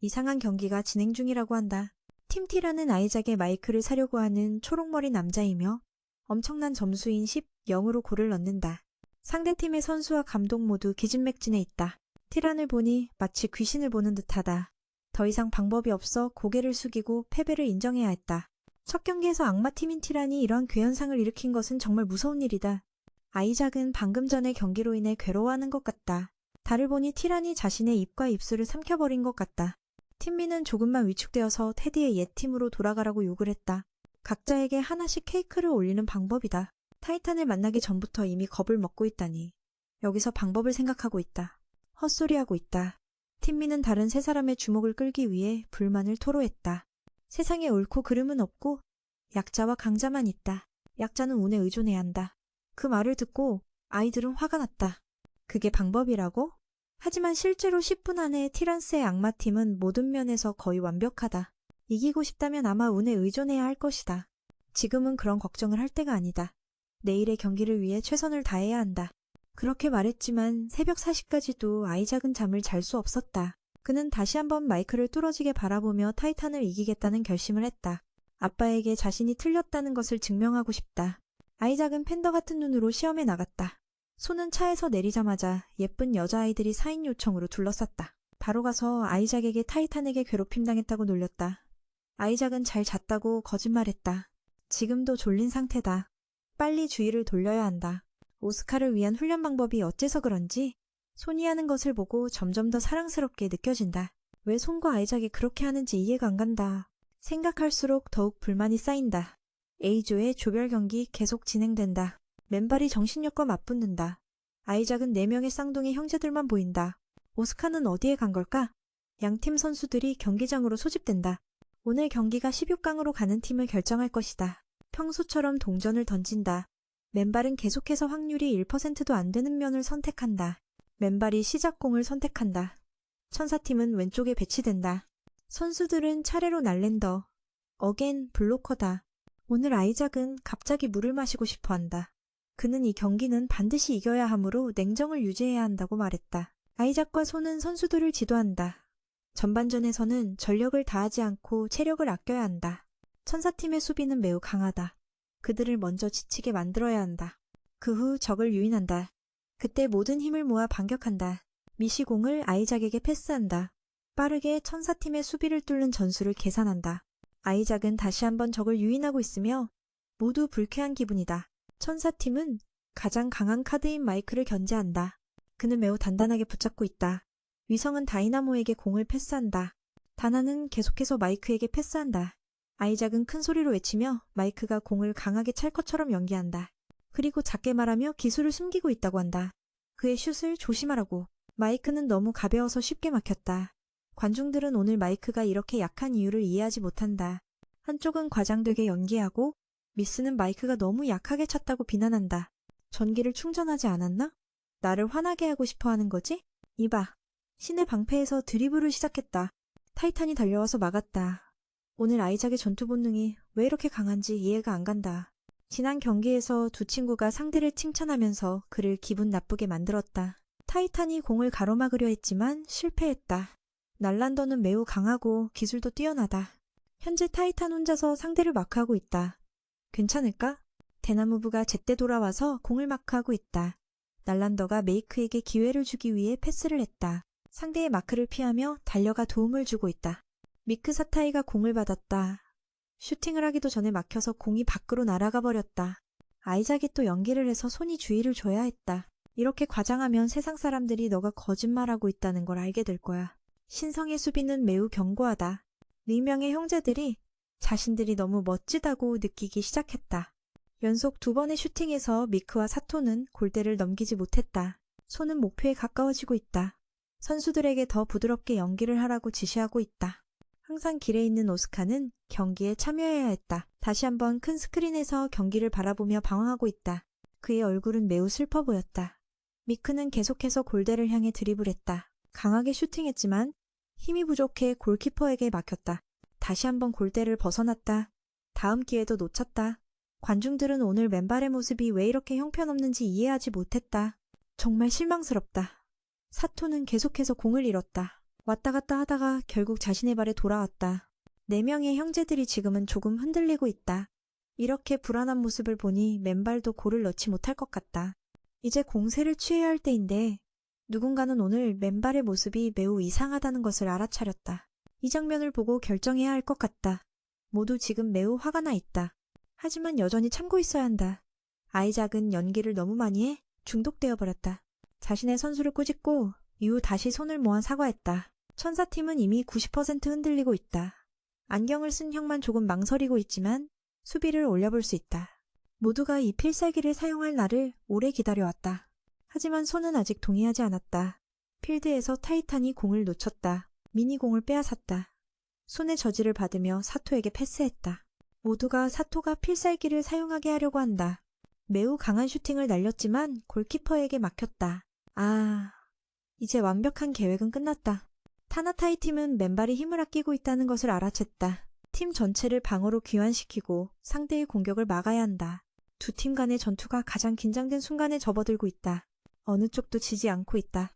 이상한 경기가 진행 중이라고 한다. 팀티라는 아이작의 마이크를 사려고 하는 초록머리 남자이며 엄청난 점수인 10, 0으로 골을 넣는다. 상대팀의 선수와 감독 모두 기진맥진해 있다. 티란을 보니 마치 귀신을 보는 듯하다. 더 이상 방법이 없어 고개를 숙이고 패배를 인정해야 했다. 첫 경기에서 악마팀인 티란이 이러한 괴현상을 일으킨 것은 정말 무서운 일이다. 아이작은 방금 전의 경기로 인해 괴로워하는 것 같다. 달을 보니 티란이 자신의 입과 입술을 삼켜버린 것 같다. 팀미는 조금만 위축되어서 테디의 옛 팀으로 돌아가라고 요구를 했다. 각자에게 하나씩 케이크를 올리는 방법이다. 타이탄을 만나기 전부터 이미 겁을 먹고 있다니. 여기서 방법을 생각하고 있다. 헛소리하고 있다. 팀미는 다른 세 사람의 주목을 끌기 위해 불만을 토로했다. 세상에 옳고 그름은 없고 약자와 강자만 있다. 약자는 운에 의존해야 한다. 그 말을 듣고 아이들은 화가 났다. 그게 방법이라고? 하지만 실제로 10분 안에 티란스의 악마팀은 모든 면에서 거의 완벽하다. 이기고 싶다면 아마 운에 의존해야 할 것이다. 지금은 그런 걱정을 할 때가 아니다. 내일의 경기를 위해 최선을 다해야 한다. 그렇게 말했지만 새벽 4시까지도 아이작은 잠을 잘 수 없었다. 그는 다시 한번 마이크를 뚫어지게 바라보며 타이탄을 이기겠다는 결심을 했다. 아빠에게 자신이 틀렸다는 것을 증명하고 싶다. 아이작은 팬더 같은 눈으로 시험에 나갔다. 손은 차에서 내리자마자 예쁜 여자아이들이 사인 요청으로 둘러쌌다. 바로 가서 아이작에게 타이탄에게 괴롭힘 당했다고 놀렸다. 아이작은 잘 잤다고 거짓말했다. 지금도 졸린 상태다. 빨리 주의를 돌려야 한다. 오스카를 위한 훈련 방법이 어째서 그런지 손이 하는 것을 보고 점점 더 사랑스럽게 느껴진다. 왜 손과 아이작이 그렇게 하는지 이해가 안 간다. 생각할수록 더욱 불만이 쌓인다. A조의 조별 경기 계속 진행된다. 맨발이 정신력과 맞붙는다. 아이작은 4명의 쌍둥이 형제들만 보인다. 오스카는 어디에 간 걸까? 양팀 선수들이 경기장으로 소집된다. 오늘 경기가 16강으로 가는 팀을 결정할 것이다. 평소처럼 동전을 던진다. 맨발은 계속해서 확률이 1%도 안 되는 면을 선택한다. 맨발이 시작공을 선택한다. 천사팀은 왼쪽에 배치된다. 선수들은 차례로 날랜더, 어겐, 블로커다. 오늘 아이작은 갑자기 물을 마시고 싶어 한다. 그는 이 경기는 반드시 이겨야 하므로 냉정을 유지해야 한다고 말했다. 아이작과 손은 선수들을 지도한다. 전반전에서는 전력을 다하지 않고 체력을 아껴야 한다. 천사팀의 수비는 매우 강하다. 그들을 먼저 지치게 만들어야 한다. 그 후 적을 유인한다. 그때 모든 힘을 모아 반격한다. 미시공을 아이작에게 패스한다. 빠르게 천사팀의 수비를 뚫는 전술을 계산한다. 아이작은 다시 한번 적을 유인하고 있으며 모두 불쾌한 기분이다. 천사팀은 가장 강한 카드인 마이크를 견제한다. 그는 매우 단단하게 붙잡고 있다. 위성은 다이나모에게 공을 패스한다. 다나는 계속해서 마이크에게 패스한다. 아이작은 큰 소리로 외치며 마이크가 공을 강하게 찰 것처럼 연기한다. 그리고 작게 말하며 기술을 숨기고 있다고 한다. 그의 슛을 조심하라고. 마이크는 너무 가벼워서 쉽게 막혔다. 관중들은 오늘 마이크가 이렇게 약한 이유를 이해하지 못한다. 한쪽은 과장되게 연기하고 미스는 마이크가 너무 약하게 찼다고 비난한다. 전기를 충전하지 않았나? 나를 화나게 하고 싶어 하는 거지? 이봐. 신의 방패에서 드리블을 시작했다. 타이탄이 달려와서 막았다. 오늘 아이작의 전투 본능이 왜 이렇게 강한지 이해가 안 간다. 지난 경기에서 두 친구가 상대를 칭찬하면서 그를 기분 나쁘게 만들었다. 타이탄이 공을 가로막으려 했지만 실패했다. 날란더는 매우 강하고 기술도 뛰어나다. 현재 타이탄 혼자서 상대를 마크하고 있다. 괜찮을까? 대나무부가 제때 돌아와서 공을 마크하고 있다. 날란더가 메이크에게 기회를 주기 위해 패스를 했다. 상대의 마크를 피하며 달려가 도움을 주고 있다. 미크 사타이가 공을 받았다. 슈팅을 하기도 전에 막혀서 공이 밖으로 날아가 버렸다. 아이작이 또 연기를 해서 손이 주의를 줘야 했다. 이렇게 과장하면 세상 사람들이 너가 거짓말하고 있다는 걸 알게 될 거야. 신성의 수비는 매우 견고하다. 4명의 형제들이 자신들이 너무 멋지다고 느끼기 시작했다. 연속 2번의 슈팅에서 미크와 사토는 골대를 넘기지 못했다. 손은 목표에 가까워지고 있다. 선수들에게 더 부드럽게 연기를 하라고 지시하고 있다. 항상 길에 있는 오스카는 경기에 참여해야 했다. 다시 한번 큰 스크린에서 경기를 바라보며 방황하고 있다. 그의 얼굴은 매우 슬퍼 보였다. 미크는 계속해서 골대를 향해 드리블했다. 강하게 슈팅했지만 힘이 부족해 골키퍼에게 막혔다. 다시 한번 골대를 벗어났다. 다음 기회도 놓쳤다. 관중들은 오늘 맨발의 모습이 왜 이렇게 형편없는지 이해하지 못했다. 정말 실망스럽다. 사토는 계속해서 공을 잃었다. 왔다 갔다 하다가 결국 자신의 발에 돌아왔다. 4명의 형제들이 지금은 조금 흔들리고 있다. 이렇게 불안한 모습을 보니 맨발도 골을 넣지 못할 것 같다. 이제 공세를 취해야 할 때인데 누군가는 오늘 맨발의 모습이 매우 이상하다는 것을 알아차렸다. 이 장면을 보고 결정해야 할 것 같다. 모두 지금 매우 화가 나 있다. 하지만 여전히 참고 있어야 한다. 아이작은 연기를 너무 많이 해 중독되어 버렸다. 자신의 선수를 꾸짖고 이후 다시 손을 모아 사과했다. 천사팀은 이미 90% 흔들리고 있다. 안경을 쓴 형만 조금 망설이고 있지만 수비를 올려볼 수 있다. 모두가 이 필살기를 사용할 날을 오래 기다려왔다. 하지만 손은 아직 동의하지 않았다. 필드에서 타이탄이 공을 놓쳤다. 미니공을 빼앗았다. 손의 저지를 받으며 사토에게 패스했다. 모두가 사토가 필살기를 사용하게 하려고 한다. 매우 강한 슈팅을 날렸지만 골키퍼에게 막혔다. 이제 완벽한 계획은 끝났다. 타나타이 팀은 맨발이 힘을 아끼고 있다는 것을 알아챘다. 팀 전체를 방어로 귀환시키고 상대의 공격을 막아야 한다. 두 팀 간의 전투가 가장 긴장된 순간에 접어들고 있다. 어느 쪽도 지지 않고 있다.